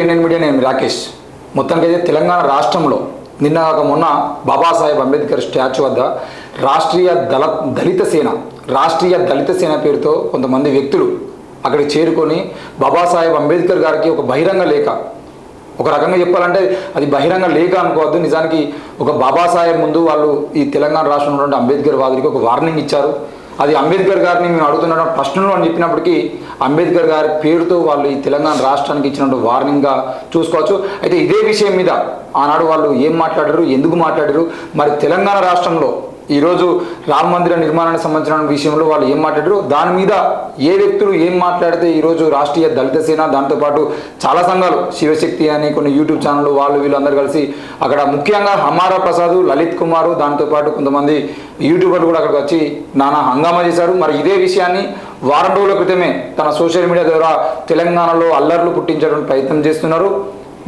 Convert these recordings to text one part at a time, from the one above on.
NN media, నేను రాకేష్. మొత్తానికైతే తెలంగాణ రాష్ట్రంలో నిన్న మొన్న బాబాసాహెబ్ అంబేద్కర్ స్టాచ్యూ వద్ద రాష్ట్రీయ దళిత సేన పేరుతో కొంతమంది వ్యక్తులు అక్కడికి చేరుకొని బాబాసాహెబ్ అంబేద్కర్ గారికి ఒక బహిరంగ లేఖ, ఒక రకంగా చెప్పాలంటే అది బహిరంగ లేఖ అనుకోవద్దు, నిజానికి ఒక బాబాసాహెబ్ ముందు వాళ్ళు ఈ తెలంగాణ రాష్ట్రంలో ఉన్నటువంటి అంబేద్కర్ వాదులకి ఒక వార్నింగ్ ఇచ్చారు. అది అంబేద్కర్ గారిని మేము అడుగుతున్న ప్రశ్నలు అని చెప్పినప్పటికీ అంబేద్కర్ గారి పేరుతో వాళ్ళు ఈ తెలంగాణ రాష్ట్రానికి ఇచ్చినటువంటి వార్నింగ్గా చూసుకోవచ్చు. అయితే ఇదే విషయం మీద ఆనాడు వాళ్ళు ఏం మాట్లాడారు, ఎందుకు మాట్లాడారు, మరి తెలంగాణ రాష్ట్రంలో ఈరోజు రామ మందిర నిర్మాణానికి సంబంధించిన విషయంలో వాళ్ళు ఏం మాట్లాడారు, దాని మీద ఏ వ్యక్తులు ఏం మాట్లాడితే ఈరోజు రాష్ట్రీయ దళిత సేన, దాంతోపాటు చాలా సంఘాలు, శివశక్తి అని కొన్ని యూట్యూబ్ ఛానళ్ళు వీళ్ళందరూ కలిసి అక్కడ ముఖ్యంగా హమారా ప్రసాద్, లలిత్ కుమార్, దాంతోపాటు కొంతమంది యూట్యూబర్లు కూడా అక్కడికి వచ్చి నానా హంగామా చేశారు. మరి ఇదే విషయాన్ని వారం రోజుల క్రితమే తన సోషల్ మీడియా ద్వారా తెలంగాణలో అల్లర్లు పుట్టించడానికి ప్రయత్నం చేస్తున్నారు.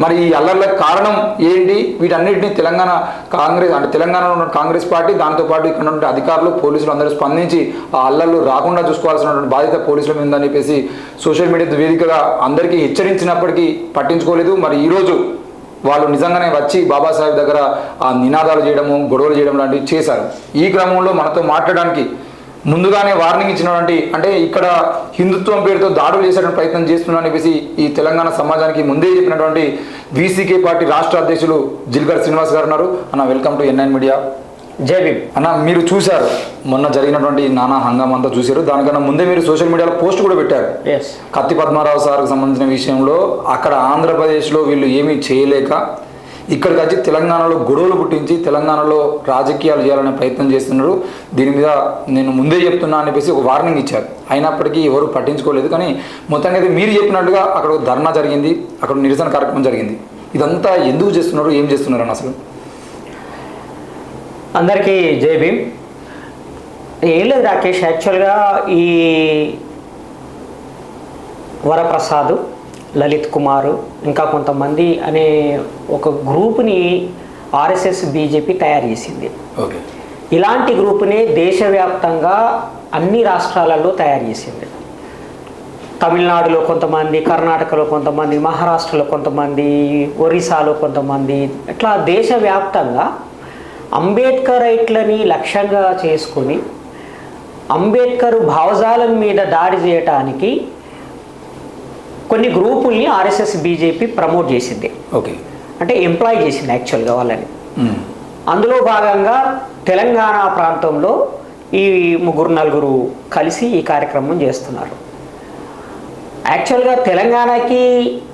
మరి ఈ అల్లర్లకు కారణం ఏంటి, వీటన్నిటిని తెలంగాణ కాంగ్రెస్ అంటే తెలంగాణలో ఉన్న కాంగ్రెస్ పార్టీ, దాంతోపాటు ఇక్కడ ఉన్న అధికారులు, పోలీసులు అందరూ స్పందించి ఆ అల్లర్లు రాకుండా చూసుకోవాల్సినటువంటి బాధ్యత పోలీసుల మీద ఉందని చెప్పేసి సోషల్ మీడియా వేదికగా అందరికీ హెచ్చరించినప్పటికీ పట్టించుకోలేదు. మరి ఈరోజు వాళ్ళు నిజంగానే వచ్చి బాబాసాహెబ్ దగ్గర ఆ నినాదాలు చేయడము, గొడవలు చేయడం లాంటివి చేశారు. ఈ క్రమంలో మనతో మాట్లాడడానికి ముందుగానే వార్నింగ్ ఇచ్చినటువంటి, అంటే ఇక్కడ హిందుత్వం పేరుతో దాడులు చేసేటువంటి ప్రయత్నం చేస్తున్నారని చెప్పేసి ఈ తెలంగాణ సమాజానికి ముందే చెప్పినటువంటి వీసీకే పార్టీ రాష్ట్ర అధ్యక్షులు జిల్గర్ శ్రీనివాస్ గారు ఉన్నారు. అన్న, వెల్కమ్ టు ఎన్ఎన్ మీడియా. జై భీమ్. అన్న, మీరు చూశారు మొన్న జరిగినటువంటి నానా హంగామా అంతా చూశారు. దానికన్నా ముందే మీరు సోషల్ మీడియాలో పోస్ట్ కూడా పెట్టారు. కత్తి పద్మారావు సార్కు సంబంధించిన విషయంలో అక్కడ ఆంధ్రప్రదేశ్లో వీళ్ళు ఏమీ చేయలేక ఇక్కడికి వచ్చి తెలంగాణలో గొడవలు పుట్టించి తెలంగాణలో రాజకీయాలు చేయాలనే ప్రయత్నం చేస్తున్నారు. దీని మీద నేను ముందే చెప్తున్నా అని చెప్పేసి ఒక వార్నింగ్ ఇచ్చారు. అయినప్పటికీ ఎవరు పట్టించుకోలేదు. కానీ మొత్తంగా అయితే మీరు చెప్పినట్టుగా అక్కడ ఒక ధర్నా జరిగింది, అక్కడ నిరసన కార్యక్రమం జరిగింది. ఇదంతా ఎందుకు చేస్తున్నారు, ఏం చేస్తున్నారు అని అసలు? అందరికీ జై భీమ్. ఏం లేదు రాకేష్, యాక్చువల్గా ఈ వరప్రసాద్, లలిత్ కుమార్, ఇంకా కొంతమంది అనే ఒక గ్రూప్ని ఆర్ఎస్ఎస్ బీజేపీ తయారు చేసింది. ఇలాంటి గ్రూప్ని దేశవ్యాప్తంగా అన్ని రాష్ట్రాలలో తయారు చేసింది. తమిళనాడులో కొంతమంది, కర్ణాటకలో కొంతమంది, మహారాష్ట్రలో కొంతమంది, ఒరిస్సాలో కొంతమంది, ఇట్లా దేశవ్యాప్తంగా అంబేద్కర్ రైట్లని లక్ష్యంగా చేసుకొని అంబేద్కర్ భావజాలం మీద దాడి చేయటానికి కొన్ని గ్రూపుల్ని ఆర్ఎస్ఎస్ బీజేపీ ప్రమోట్ చేసింది. అంటే ఎంప్లాయ్ చేసింది యాక్చువల్గా వాళ్ళని. అందులో భాగంగా తెలంగాణ ప్రాంతంలో ఈ ముగ్గురు నలుగురు కలిసి ఈ కార్యక్రమం చేస్తున్నారు. యాక్చువల్గా తెలంగాణకి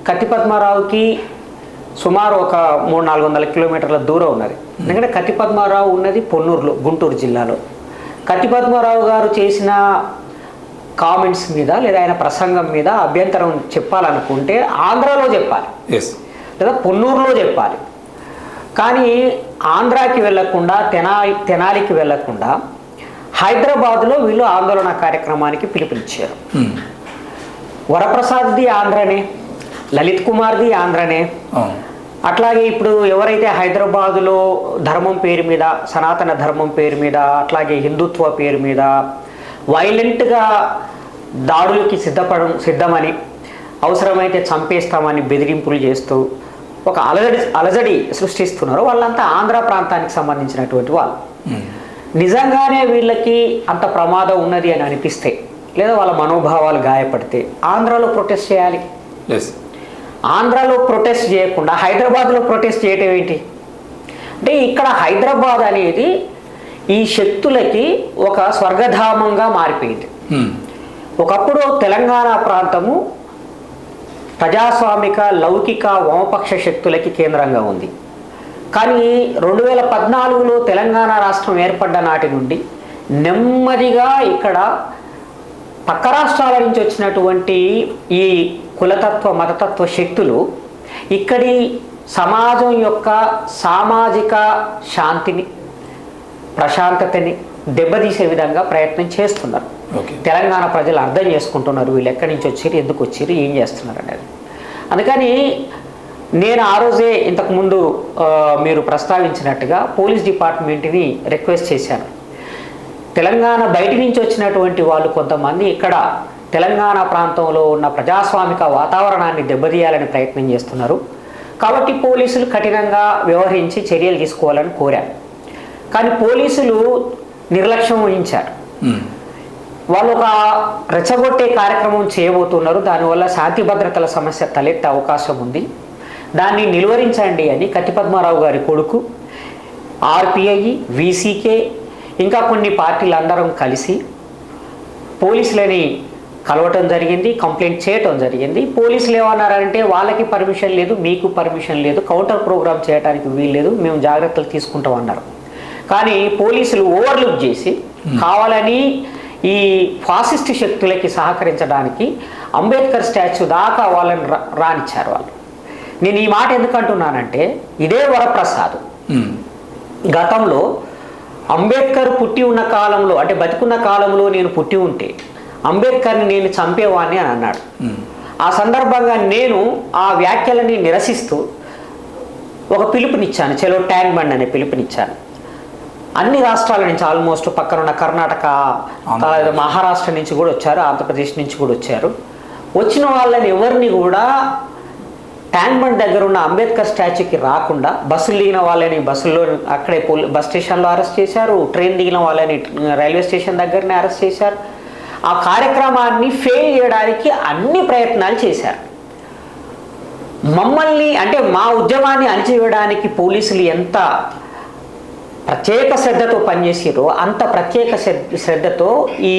కత్తి పద్మారావుకి సుమారు ఒక 300-400 కిలోమీటర్ల దూరం ఉన్నది. ఎందుకంటే కత్తి పద్మారావు ఉన్నది పొన్నూరులో, గుంటూరు జిల్లాలో. కత్తి పద్మారావు గారు చేసిన కామెంట్స్ మీద లేదా ఆయన ప్రసంగం మీద అభ్యంతరం చెప్పాలనుకుంటే ఆంధ్రాలో చెప్పాలి, లేదా పొన్నూరులో చెప్పాలి. కానీ ఆంధ్రాకి వెళ్లకుండా, తెనాలికి వెళ్లకుండా హైదరాబాద్లో వీళ్ళు ఆందోళన కార్యక్రమానికి పిలుపునిచ్చారు. వరప్రసాద్ది ఆంధ్రనే, లలిత్ కుమార్ది ఆంధ్రనే. అట్లాగే ఇప్పుడు ఎవరైతే హైదరాబాదులో ధర్మం పేరు మీద, సనాతన ధర్మం పేరు మీద, అట్లాగే హిందుత్వ పేరు మీద వైలెంట్గా దాడులకి సిద్ధమని, అవసరమైతే చంపేస్తామని బెదిరింపులు చేస్తూ ఒక అలజడి సృష్టిస్తున్నారు. వాళ్ళంతా ఆంధ్ర ప్రాంతానికి సంబంధించినటువంటి వాళ్ళు. నిజంగానే వీళ్ళకి అంత ప్రమాదం ఉన్నది అని అనిపిస్తే, లేదా వాళ్ళ మనోభావాలు గాయపడితే ఆంధ్రాలో ప్రొటెస్ట్ చేయాలి. ఆంధ్రాలో ప్రొటెస్ట్ చేయకుండా హైదరాబాద్లో ప్రొటెస్ట్ చేయటం ఏంటి? అంటే ఇక్కడ హైదరాబాద్ అనేది ఈ శక్తులకి ఒక స్వర్గధామంగా మారిపోయింది. ఒకప్పుడు తెలంగాణ ప్రాంతము ప్రజాస్వామిక, లౌకిక, వామపక్ష శక్తులకి కేంద్రంగా ఉంది. కానీ 2014లో తెలంగాణ రాష్ట్రం ఏర్పడ్డ నాటి నుండి నెమ్మదిగా ఇక్కడ పక్క రాష్ట్రాల నుంచి వచ్చినటువంటి ఈ కులతత్వ, మతతత్వ శక్తులు ఇక్కడి సమాజం యొక్క సామాజిక శాంతిని, ప్రశాంతతని దెబ్బతీసే విధంగా ప్రయత్నం చేస్తున్నారు. తెలంగాణ ప్రజలు అర్థం చేసుకుంటున్నారు వీళ్ళు ఎక్కడి నుంచి వచ్చారు, ఎందుకు వచ్చారు, ఏం చేస్తున్నారు అనేది. అందుకని నేను ఆ రోజే ఇంతకుముందు మీరు ప్రస్తావించినట్టుగా పోలీస్ డిపార్ట్మెంట్ని రిక్వెస్ట్ చేశాను. తెలంగాణ బయట నుంచి వచ్చినటువంటి వాళ్ళు కొంతమంది ఇక్కడ తెలంగాణ ప్రాంతంలో ఉన్న ప్రజాస్వామిక వాతావరణాన్ని దెబ్బతీయాలని ప్రయత్నం చేస్తున్నారు. కాబట్టి పోలీసులు కఠినంగా వ్యవహరించి చర్యలు తీసుకోవాలని కోరారు. కానీ పోలీసులు నిర్లక్ష్యం వహించారు. వాళ్ళు ఒక రెచ్చగొట్టే కార్యక్రమం చేయబోతున్నారు. దానివల్ల శాంతి భద్రతల సమస్య తలెత్తే అవకాశం ఉంది. దాన్ని నిలువరించండి అని కత్తి పద్మారావు గారి కొడుకు, ఆర్పిఐ, వీసీకే, ఇంకా కొన్ని పార్టీలు అందరం కలిసి పోలీసులని కలవటం జరిగింది, కంప్లైంట్ చేయటం జరిగింది. పోలీసులు ఏమన్నారంటే వాళ్ళకి పర్మిషన్ లేదు, మీకు పర్మిషన్ లేదు, కౌంటర్ ప్రోగ్రామ్ చేయడానికి వీల్లేదు, మేము జాగ్రత్తలు తీసుకుంటాం అన్నారు. కానీ పోలీసులు ఓవర్లుక్ చేసి కావాలని ఈ ఫాసిస్ట్ శక్తులకి సహకరించడానికి అంబేద్కర్ స్టాచ్యూ దాకా వాళ్ళని రానిచ్చారు. వాళ్ళు నేను ఈ మాట ఎందుకు అంటున్నానంటే ఇదే వరప్రసాద్ గతంలో అంబేద్కర్ పుట్టి ఉన్న కాలంలో, అంటే బతికున్న కాలంలో నేను పుట్టి ఉంటే అంబేద్కర్ని నేను చంపేవాడిని అని అన్నాడు. ఆ సందర్భంగా నేను ఆ వ్యాఖ్యలని నిరసిస్తూ ఒక పిలుపునిచ్చాను, చలో ట్యాంక్ బండ్ అనే పిలుపునిచ్చాను. అన్ని రాష్ట్రాల నుంచి, ఆల్మోస్ట్ పక్కనున్న కర్ణాటక, మహారాష్ట్ర నుంచి కూడా వచ్చారు, ఆంధ్రప్రదేశ్ నుంచి కూడా వచ్చారు. వచ్చిన వాళ్ళని ఎవరిని కూడా ట్యాంక్ బండ్ దగ్గర ఉన్న అంబేద్కర్ స్టాచ్యూకి రాకుండా బస్సులు దిగిన వాళ్ళని బస్సుల్లో అక్కడే బస్ స్టేషన్లో అరెస్ట్ చేశారు, ట్రైన్ దిగిన వాళ్ళని రైల్వే స్టేషన్ దగ్గరనే అరెస్ట్ చేశారు. ఆ కార్యక్రమాన్ని ఫెయిల్ చేయడానికి అన్ని ప్రయత్నాలు చేశారు. మమ్మల్ని, అంటే మా ఉద్యమాన్ని అణచివేయడానికి పోలీసులు ఎంత ప్రత్యేక శ్రద్ధతో పనిచేసారో అంత ప్రత్యేక శ్రద్ధతో ఈ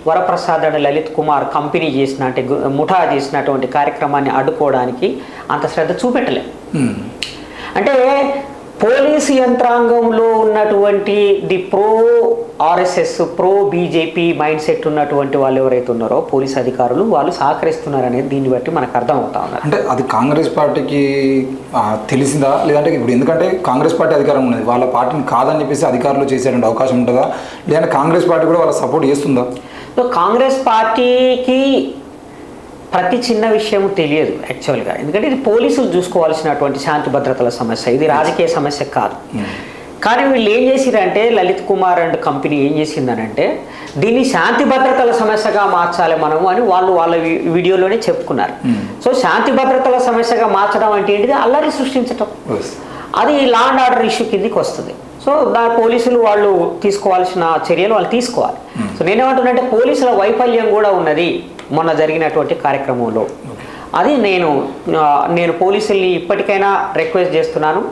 వరప్రసాద్ అని లలిత్ కుమార్ కంపెనీ చేసిన, అంటే ముఠా చేసినటువంటి కార్యక్రమాన్ని అడ్డుకోవడానికి అంత శ్రద్ధ చూపెట్టలే. అంటే పోలీసు యంత్రాంగంలో ఉన్నటువంటి the pro RSS, pro BJP mind set ఉన్నటువంటి వాళ్ళు ఎవరైతే ఉన్నారో పోలీస్ అధికారులు, వాళ్ళు సహకరిస్తున్నారు అనేది దీన్ని బట్టి మనకు అర్థం అవుతా ఉన్నారు. అంటే అది కాంగ్రెస్ పార్టీకి తెలిసిందా, లేదంటే ఇప్పుడు ఎందుకంటే కాంగ్రెస్ పార్టీ అధికారం ఉన్నది, వాళ్ళ పార్టీని కాదని చెప్పేసి అధికారులు చేసేటువంటి అవకాశం ఉంటుందా, లేదంటే కాంగ్రెస్ పార్టీ కూడా వాళ్ళ సపోర్ట్ చేస్తుందా? సో కాంగ్రెస్ పార్టీకి ప్రతి చిన్న విషయం తెలియదు యాక్చువల్గా, ఎందుకంటే ఇది పోలీసులు చూసుకోవాల్సినటువంటి శాంతి భద్రతల సమస్య, ఇది రాజకీయ సమస్య కాదు. కానీ వీళ్ళు ఏం చేసిరంటే, లలిత్ కుమార్ అండ్ కంపెనీ ఏం చేసిందనంటే దీన్ని శాంతి భద్రతల సమస్యగా మార్చాలి మనము అని వాళ్ళు వాళ్ళ వీడియోలోనే చెప్పుకున్నారు. సో శాంతి భద్రతల సమస్యగా మార్చడం అంటే ఏంటిది, అల్లరి సృష్టించటం, అది లా అండ్ ఆర్డర్ ఇష్యూ కిందికి వస్తుంది. సో పోలీసులు వాళ్ళు తీసుకోవాల్సిన చర్యలు వాళ్ళు తీసుకోవాలి. సో నేనేమంటున్నానంటే పోలీసుల వైఫల్యం కూడా ఉన్నది మొన్న జరిగినటువంటి కార్యక్రమంలో. అది నేను పోలీసుల్ని ఇప్పటికైనా రిక్వెస్ట్ చేస్తున్నాను,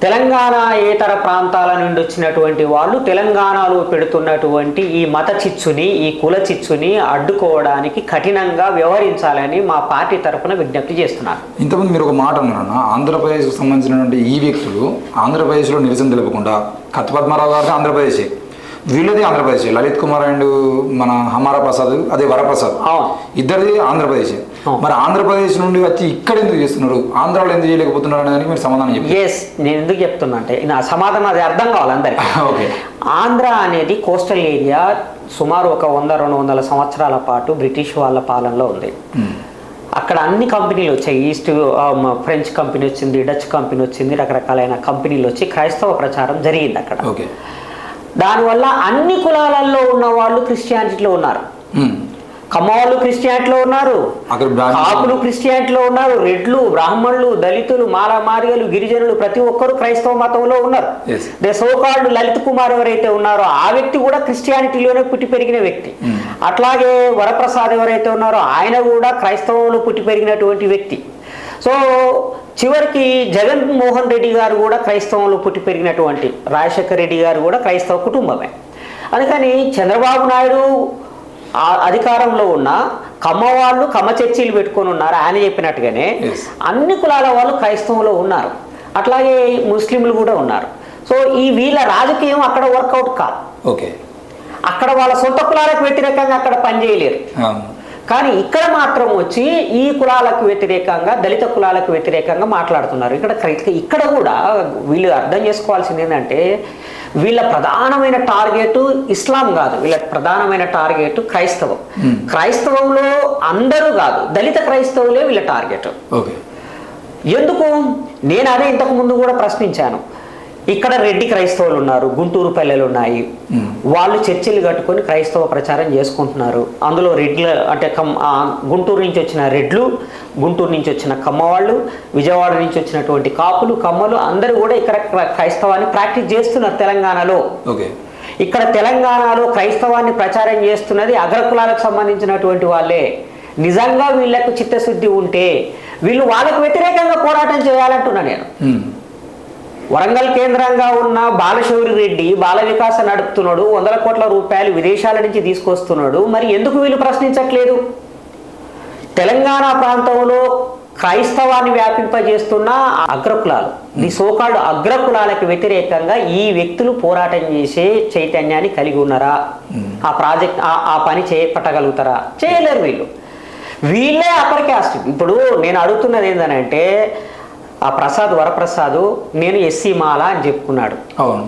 తెలంగాణేతర ప్రాంతాల నుండి వచ్చినటువంటి వాళ్ళు తెలంగాణలో పెడుతున్నటువంటి ఈ మత చిచ్చుని, ఈ కుల చిచ్చుని అడ్డుకోవడానికి కఠినంగా వ్యవహరించాలని మా పార్టీ తరఫున విజ్ఞప్తి చేస్తున్నారు. ఇంతకుముందు మీరు ఒక మాట అన్నారు, ఆంధ్రప్రదేశ్కు సంబంధించినటువంటి ఈ వ్యక్తులు ఆంధ్రప్రదేశ్లో నిరసన తెలుపకుండా, కత్తి పద్మారావు గారిని ఆంధ్రప్రదేశ్, వీళ్ళది ఆంధ్రప్రదేశ్, లలిత్ కుమార్ అండ్ మన హమారా ప్రసాద్, అదే వరప్రసాద్, ఇద్దరిది ఆంధ్రప్రదేశ్. మరి ఆంధ్రప్రదేశ్ నుండి వచ్చి ఇక్కడ ఎందుకు చేస్తున్నారు, ఆంధ్రాలో ఎందుకు చేయలేకపోతున్నారు అనేది మీరు సమాధానం చెప్పండి. నేను ఎందుకు చెప్తున్నా అంటే నా సమాధానం అది అర్థం కావాలి అందరికీ. ఓకే, ఆంధ్ర అనేది కోస్టల్ ఏరియా, సుమారు ఒక 100-200 సంవత్సరాల పాటు బ్రిటిష్ వాళ్ళ పాలనలో ఉంది. అక్కడ అన్ని కంపెనీలు వచ్చాయి, ఈస్ట్ ఫ్రెంచ్ కంపెనీ వచ్చింది, డచ్ కంపెనీ వచ్చింది, రకరకాలైన కంపెనీలు వచ్చి క్రైస్తవ ప్రచారం జరిగింది అక్కడ. ఓకే, దానివల్ల అన్ని కులాలలో ఉన్న వాళ్ళు క్రిస్టియానిటీలో ఉన్నారు. కమ్మవాళ్ళు క్రిస్టియానిటీలో ఉన్నారు, కాపులు క్రిస్టియానిటీలో ఉన్నారు, రెడ్లు, బ్రాహ్మణులు, దళితులు, మాలమాదిగలు, గిరిజనులు, ప్రతి ఒక్కరు క్రైస్తవ మతంలో ఉన్నారు. సోకాల్డ్ లలిత్ కుమార్ ఎవరైతే ఉన్నారో ఆ వ్యక్తి కూడా క్రిస్టియానిటీలోనే పుట్టి పెరిగిన వ్యక్తి. అట్లాగే వరప్రసాద్ ఎవరైతే ఉన్నారో ఆయన కూడా క్రైస్తవంలో పుట్టి పెరిగినటువంటి వ్యక్తి. సో చివరికి జగన్మోహన్ రెడ్డి గారు కూడా క్రైస్తవంలో పుట్టి పెరిగినటువంటి, రాజశేఖర్ రెడ్డి గారు కూడా క్రైస్తవ కుటుంబమే. అందుకని చంద్రబాబు నాయుడు అధికారంలో ఉన్న కమ్మవాళ్ళు కమ్మ చర్చీలు పెట్టుకొని ఉన్నారు, ఆయన చెప్పినట్టుగానే అన్ని కులాల వాళ్ళు క్రైస్తవంలో ఉన్నారు, అట్లాగే ముస్లింలు కూడా ఉన్నారు. సో వీళ్ళ రాజకీయం అక్కడ వర్కౌట్ కాదు. ఓకే, అక్కడ వాళ్ళ సొంత కులాలకు వ్యతిరేకంగా అక్కడ పనిచేయలేరు. కానీ ఇక్కడ మాత్రం వచ్చి ఈ కులాలకు వ్యతిరేకంగా, దళిత కులాలకు వ్యతిరేకంగా మాట్లాడుతున్నారు. ఇక్కడ కూడా వీళ్ళు అర్థం చేసుకోవాల్సింది ఏంటంటే వీళ్ళ ప్రధానమైన టార్గెట్ ఇస్లాం కాదు, వీళ్ళ ప్రధానమైన టార్గెట్ క్రైస్తవం. క్రైస్తవంలో అందరూ కాదు, దళిత క్రైస్తవులే వీళ్ళ టార్గెట్. ఎందుకు? నేను అదే ఇంతకు ముందు కూడా ప్రశ్నించాను. ఇక్కడ రెడ్డి క్రైస్తవులు ఉన్నారు, గుంటూరు పల్లెలు ఉన్నాయి, వాళ్ళు చర్చిలు కట్టుకొని క్రైస్తవ ప్రచారం చేసుకుంటున్నారు. అందులో రెడ్ల అంటే గుంటూరు నుంచి వచ్చిన రెడ్లు, గుంటూరు నుంచి వచ్చిన కమ్మవాళ్ళు, విజయవాడ నుంచి వచ్చినటువంటి కాపులు, కమ్మలు అందరూ కూడా ఇక్కడ క్రైస్తవాన్ని ప్రాక్టీస్ చేస్తున్నారు తెలంగాణలో. ఇక్కడ తెలంగాణలో క్రైస్తవాన్ని ప్రచారం చేస్తున్నది అగ్రకులాలకు సంబంధించినటువంటి వాళ్ళే. నిజంగా వీళ్ళకు చిత్తశుద్ధి ఉంటే వీళ్ళు వాళ్ళకు వ్యతిరేకంగా పోరాటం చేయాలంటున్నా నేను. వరంగల్ కేంద్రంగా ఉన్న బాలశౌరి రెడ్డి బాల వికాస నడుపుతున్నాడు, 100 కోట్ల రూపాయలు విదేశాల నుంచి తీసుకొస్తున్నాడు. మరి ఎందుకు వీళ్ళు ప్రశ్నించట్లేదు? తెలంగాణ ప్రాంతంలో క్రైస్తవాన్ని వ్యాపింపజేస్తున్న అగ్రకులాలు, ది సోకాల్డ్ అగ్రకులాలకు వ్యతిరేకంగా ఈ వ్యక్తులు పోరాటం చేసే చైతన్యాన్ని కలిగి ఉన్నారా? ఆ ప్రాజెక్ట్ ఆ పని చేపట్టగలుగుతారా? చేయలేరు. వీళ్ళే అప్పర్ క్యాస్ట్. ఇప్పుడు నేను అడుగుతున్నది ఏంటంటే, ఆ వరప్రసాద్ నేను ఎస్సీ మాల అని చెప్పుకున్నాడు. అవును,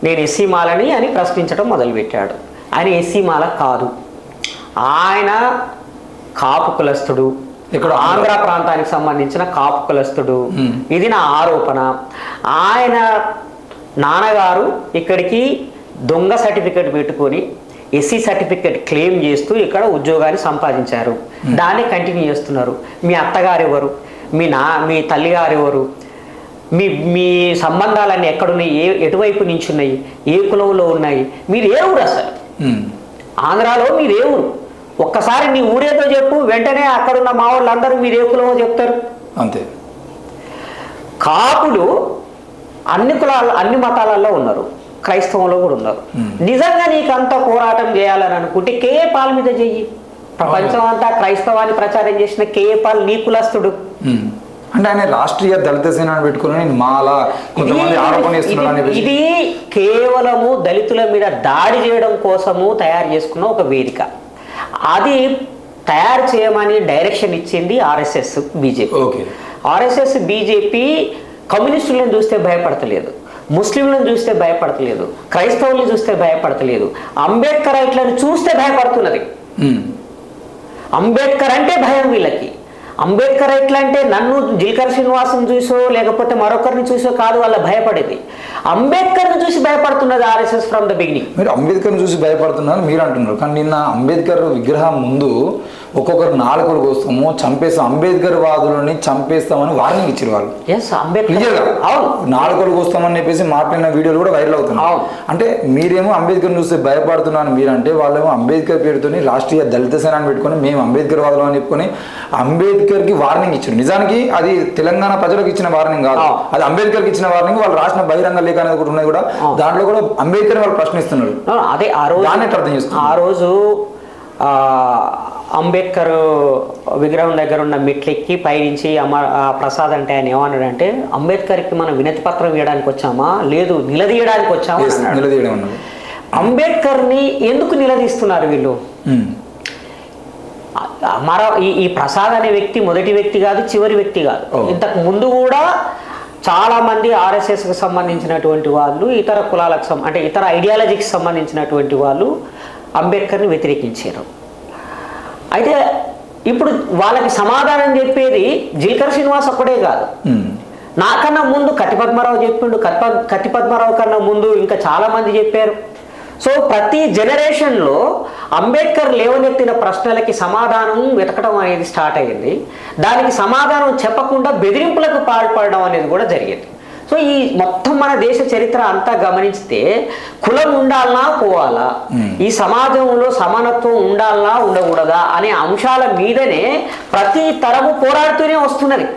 నేను ఎస్సీ మాలని అని ప్రశ్నించడం మొదలుపెట్టాడు. ఆయన ఎస్సీ మాల కాదు, ఆయన కాపు కులస్తుడు, ఇక్కడ ఆంధ్ర ప్రాంతానికి సంబంధించిన కాపు కులస్తుడు. ఇది నా ఆరోపణ. ఆయన నాన్నగారు ఇక్కడికి దొంగ సర్టిఫికెట్ పెట్టుకొని ఎస్సీ సర్టిఫికెట్ క్లెయిమ్ చేస్తూ ఇక్కడ ఉద్యోగాన్ని సంపాదించారు. దాన్ని కంటిన్యూ చేస్తున్నారు. మీ అత్తగారు ఎవరు? మీ తల్లిగారు ఎవరు? మీ సంబంధాలన్నీ ఎక్కడున్నాయి? ఎటువైపు నుంచి ఉన్నాయి? ఏ కులంలో ఉన్నాయి? మీరు ఏ ఊరు అసలు? ఆంధ్రాలో మీరు ఏ ఊరు? ఒక్కసారి నీ ఊరేదో చెప్పు, వెంటనే అక్కడున్న మా వాళ్ళందరూ మీరు ఏ కులమో చెప్తారు. అంతే. కాపులు అన్ని కులాలు అన్ని మతాలలో ఉన్నారు, క్రైస్తవంలో కూడా ఉన్నారు. నిజంగా నీకు అంత పోరాటం చేయాలని అనుకుంటే కేఏ పాల్ మీద చెయ్యి. ప్రపంచం అంతా క్రైస్తవాన్ని ప్రచారం చేసిన కేఏ పాల్ నీ కులస్తుడు. అంటే ఆయన రాష్ట్రీయ దళిత సేన పెట్టుకుని మాల కొంతమంది ఆరోపణ చేస్తున్నారు. ఇది కేవలము దళితుల మీద దాడి చేయడం కోసము తయారు చేసుకున్న ఒక వేదిక. అది తయారు చేయమని డైరెక్షన్ ఇచ్చింది ఆర్ఎస్ఎస్ బీజేపీ. ఆర్ఎస్ఎస్ బీజేపీ కమ్యూనిస్టులను చూస్తే భయపడతలేదు, ముస్లింలను చూస్తే భయపడతలేదు, క్రైస్తవులను చూస్తే భయపడతలేదు, అంబేద్కర్ రైట్లను చూస్తే భయపడుతున్నది. అంబేద్కర్ అంటే భయం వీళ్ళకి. అంబేద్కర్ ఎట్లంటే నన్ను జిల్కర్ శ్రీనివాసం చూసో లేకపోతే మరొకరిని చూసో కాదు వాళ్ళ భయపడేది. అంబేద్కర్ని చూసి భయపడుతున్నది ఆర్ఎస్ఎస్ ఫ్రమ్ ద బిగినింగ్. మీరు అంబేద్కర్ని చూసి భయపడుతున్నారు మీరు అంటున్నారు, కానీ నిన్న అంబేద్కర్ విగ్రహం ముందు ఒక్కొక్కరు నాలుకలు కోస్తాము, చంపేస్తాం, అంబేద్కర్ వాదులని చంపేస్తామని వార్నింగ్ ఇచ్చారు వాళ్ళు. నాలుకలు కోస్తామని చెప్పేసి మాట్లాడిన వీడియోలు కూడా వైరల్ అవుతున్నాయి. అంటే మీరేమో అంబేద్కర్ చూస్తే భయపడుతున్నాను మీరంటే, వాళ్ళేమో అంబేద్కర్ పేరుతోని రాష్ట్రీయ దళిత సేన పెట్టుకొని మేము అంబేద్కర్ వాదులు అని చెప్పుకొని అంబేద్కర్కి వార్నింగ్ ఇచ్చారు. నిజానికి అది తెలంగాణ ప్రజలకు ఇచ్చిన వార్నింగ్ కాదు, అది అంబేద్కర్కి ఇచ్చిన వార్నింగ్. వాళ్ళు రాసిన బహిరంగ లేఖ అనేది కూడా ఉన్నాయి, కూడా దాంట్లో కూడా అంబేద్కర్ వాళ్ళు ప్రశ్నిస్తున్నారు. అదే ఆ రోజు అర్థం చేస్తున్నారు. ఆ రోజు అంబేద్కర్ విగ్రహం దగ్గర ఉన్న మెట్లెక్కి పైనుంచి ప్రసాద్ అంటే ఆయన ఏమన్నాడంటే, అంబేద్కర్కి మనం వినతి పత్రం ఇవ్వడానికి వచ్చామా? లేదు, నిలదీయడానికి వచ్చామా అన్నాడు. అంబేద్కర్ని ఎందుకు నిలదీస్తున్నారు వీళ్ళు? ఈ ప్రసాద్ అనే వ్యక్తి మొదటి వ్యక్తి కాదు, చివరి వ్యక్తి కాదు. ఇంతకు ముందు కూడా చాలా మంది ఆర్ఎస్ఎస్కి సంబంధించినటువంటి వాళ్ళు, ఇతర కులాలకు అంటే ఇతర ఐడియాలజీకి సంబంధించినటువంటి వాళ్ళు అంబేద్కర్ని వ్యతిరేకించారు. అయితే ఇప్పుడు వాళ్ళకి సమాధానం చెప్పేది జిల్కర్ శ్రీనివాస్ ఒక్కడే కాదు, నాకన్నా ముందు కత్తి పద్మారావు చెప్పిండు, కత్తి పద్మారావు కన్నా ముందు ఇంకా చాలా మంది చెప్పారు. సో ప్రతి జనరేషన్లో అంబేద్కర్ లేవనెత్తిన ప్రశ్నలకి సమాధానం వెతకడం అనేది స్టార్ట్ అయ్యింది. దానికి సమాధానం చెప్పకుండా బెదిరింపులకు పాల్పడడం అనేది కూడా జరిగింది. సో ఈ మొత్తం మన దేశ చరిత్ర అంతా గమనిస్తే కులం ఉండాలనా పోవాలా, ఈ సమాజంలో సమానత్వం ఉండాలనా ఉండకూడదా అనే అంశాల మీదనే ప్రతి తరము పోరాడుతూనే వస్తున్నది.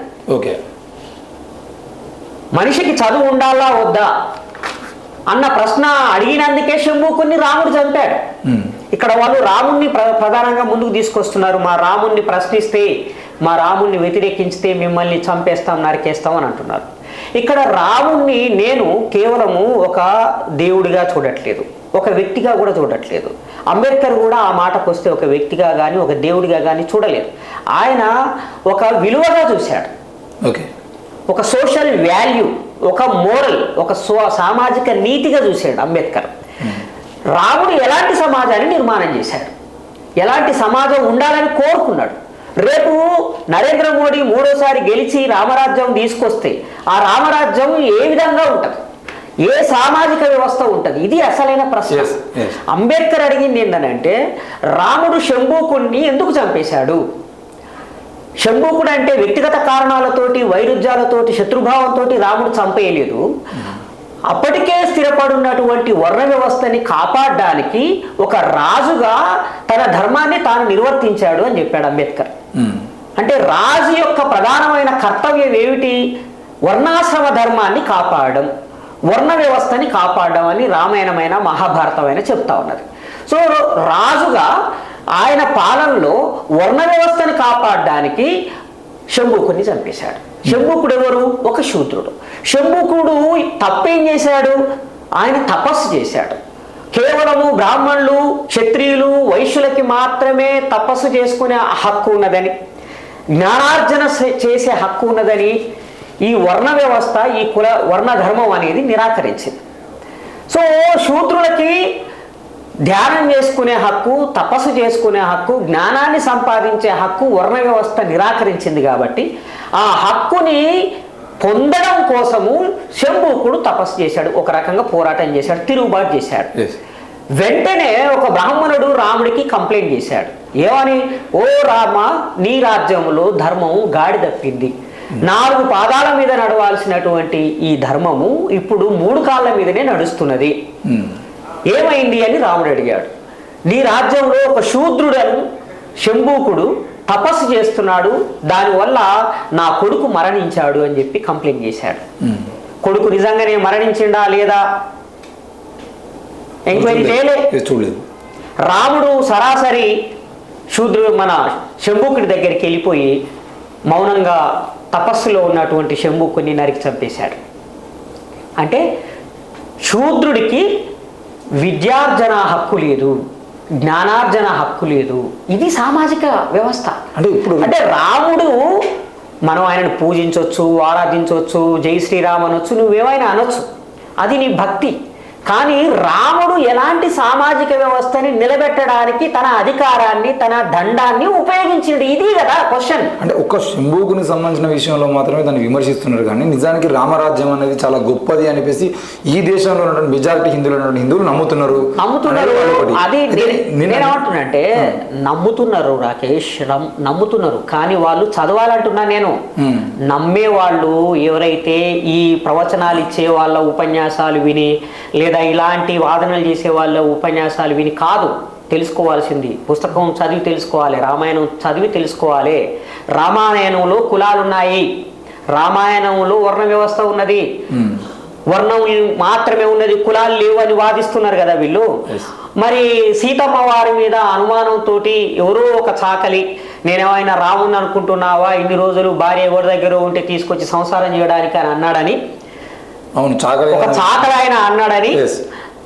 మనిషికి చదువు ఉండాలా వద్దా అన్న ప్రశ్న అడిగినందుకే శంభూకుని రాముడు చంపాడు. ఇక్కడ వాళ్ళు రాముణ్ణి ప్రధానంగా ముందుకు తీసుకొస్తున్నారు. మా రాముణ్ణి ప్రశ్నిస్తే, మా రాముణ్ణి వ్యతిరేకించితే మిమ్మల్ని చంపేస్తాం, నరికేస్తాం అని అంటున్నారు. ఇక్కడ రాముణ్ణి నేను కేవలము ఒక దేవుడిగా చూడట్లేదు, ఒక వ్యక్తిగా కూడా చూడట్లేదు. అంబేద్కర్ కూడా ఆ మాటకు వస్తే ఒక వ్యక్తిగా కానీ ఒక దేవుడిగా కానీ చూడలేదు. ఆయన ఒక విలువగా చూశాడు, ఒక సోషల్ వాల్యూ, ఒక మోరల్, ఒక సామాజిక నీతిగా చూశాడు అంబేద్కర్. రాముడు ఎలాంటి సమాజాన్ని నిర్మాణం చేశాడు, ఎలాంటి సమాజం ఉండాలని కోరుకున్నాడు. రేపు నరేంద్ర మోడీ 3వ సారి గెలిచి రామరాజ్యం తీసుకొస్తే ఆ రామరాజ్యం ఏ విధంగా ఉంటుంది? ఏ సామాజిక వ్యవస్థ ఉంటుంది? ఇది అసలైన ప్రశ్న. అంబేద్కర్ అడిగింది ఏంటంటే రాముడు శంభూకుణ్ణి ఎందుకు చంపేశాడు? శంభూకుడు అంటే వ్యక్తిగత కారణాలతోటి, వైరుధ్యాలతోటి, శత్రుభావంతో రాముడు చంపేయలేదు. అప్పటికే స్థిరపడున్నటువంటి వర్ణ వ్యవస్థని కాపాడడానికి ఒక రాజుగా తన ధర్మాన్ని తాను నిర్వర్తించాడు అని చెప్పాడు అంబేద్కర్. అంటే రాజు యొక్క ప్రధానమైన కర్తవ్యం ఏమిటి? వర్ణాశ్రమ ధర్మాన్ని కాపాడడం, వర్ణ వ్యవస్థని కాపాడడం అని రామాయణమైన మహాభారతమైన చెప్తా ఉన్నది. సో రాజుగా ఆయన పాలనలో వర్ణ వ్యవస్థని కాపాడడానికి శంభూకుని చంపేశాడు. శంభూకుడు ఎవరు? ఒక శూద్రుడు. శంభూకుడు తప్పేం చేశాడు? ఆయన తపస్సు చేశాడు. కేవలము బ్రాహ్మణులు, క్షత్రియులు, వైశ్యులకి మాత్రమే తపస్సు చేసుకునే హక్కు ఉన్నదని, జ్ఞానార్జన చేసే హక్కు ఉన్నదని ఈ వర్ణ వ్యవస్థ, ఈ కుల వర్ణ ధర్మం అనేది నిరాకరించింది. సో శూద్రులకి ధ్యానం చేసుకునే హక్కు, తపస్సు చేసుకునే హక్కు, జ్ఞానాన్ని సంపాదించే హక్కు వర్ణ వ్యవస్థ నిరాకరించింది. కాబట్టి ఆ హక్కుని పొందడం కోసము శంభూకుడు తపస్సు చేశాడు, ఒక రకంగా పోరాటం చేశాడు, తిరుగుబాటు చేశాడు. వెంటనే ఒక బ్రాహ్మణుడు రాముడికి కంప్లైంట్ చేశాడు. ఏమని? ఓ రామ, నీ రాజ్యంలో ధర్మం గాడి తప్పింది. 4 పాదాల మీద నడవాల్సినటువంటి ఈ ధర్మము ఇప్పుడు 3 కాళ్ళ మీదనే నడుస్తున్నది. ఏమైంది అని రాముడు అడిగాడు. నీ రాజ్యంలో ఒక శూద్రుడను శంభూకుడు తపస్సు చేస్తున్నాడు, దానివల్ల నా కొడుకు మరణించాడు అని చెప్పి కంప్లైంట్ చేశాడు. కొడుకు నిజంగానే మరణించిండా లేదా ఎంక్వైరీ చేయలేదు. రాముడు సరాసరి మన శంభూకుడి దగ్గరికి వెళ్ళిపోయి మౌనంగా తపస్సులో ఉన్నటువంటి శంభూకుని నరికి చంపేశాడు. అంటే శూద్రుడికి విద్యార్జన హక్కు లేదు, జ్ఞానార్జన హక్కు లేదు. ఇది సామాజిక వ్యవస్థ. అంటే రాముడు, మనం ఆయనను పూజించవచ్చు, ఆరాధించవచ్చు, జై శ్రీరామ్ అనొచ్చు, నువ్వేమైనా అనొచ్చు, అది నీ భక్తి. కానీ రాముడు ఎలాంటి సామాజిక వ్యవస్థని నిలబెట్టడానికి తన అధికారాన్ని, తన దండాన్ని ఉపయోగించింది? ఇది కదా క్వశ్చన్. అంటే ఒక్క శంభూకుని సంబంధించిన విషయంలో మాత్రమే దాన్ని విమర్శిస్తున్నారు, కానీ నిజానికి రామరాజ్యం అనేది చాలా గొప్పది అనిపేసి ఈ దేశంలో ఉన్నటువంటి మెజారిటీ హిందువులు నమ్ముతున్నారు. అది నేనేమంటున్నానంటే నమ్ముతున్నారు రాకేష్, నమ్ముతున్నారు. కానీ వాళ్ళు చదవాలంటున్నా నేను. నమ్మే వాళ్ళు ఎవరైతే ఈ ప్రవచనాలు ఇచ్చే వాళ్ళ ఉపన్యాసాలు విని, లేదా ఇలాంటి వాదనలు చేసే వాళ్ళ ఉపన్యాసాలు విని కాదు తెలుసుకోవాల్సింది. పుస్తకం చదివి తెలుసుకోవాలి, రామాయణం చదివి తెలుసుకోవాలి. రామాయణంలో కులాలున్నాయి, రామాయణంలో వర్ణ వ్యవస్థ ఉన్నది, వర్ణం మాత్రమే ఉన్నది, కులాలు లేవు అని వాదిస్తున్నారు కదా వీళ్ళు. మరి సీతమ్మ వారి మీద అనుమానంతో ఎవరో ఒక చాకలి, నేనేమైనా రాముని అనుకుంటున్నావా, ఇన్ని రోజులు భార్య ఎవరి దగ్గర ఉంటే తీసుకొచ్చి సంసారం చేయడానికి అని అన్నాడని, ఒక చాకలి ఆయన అన్నాడని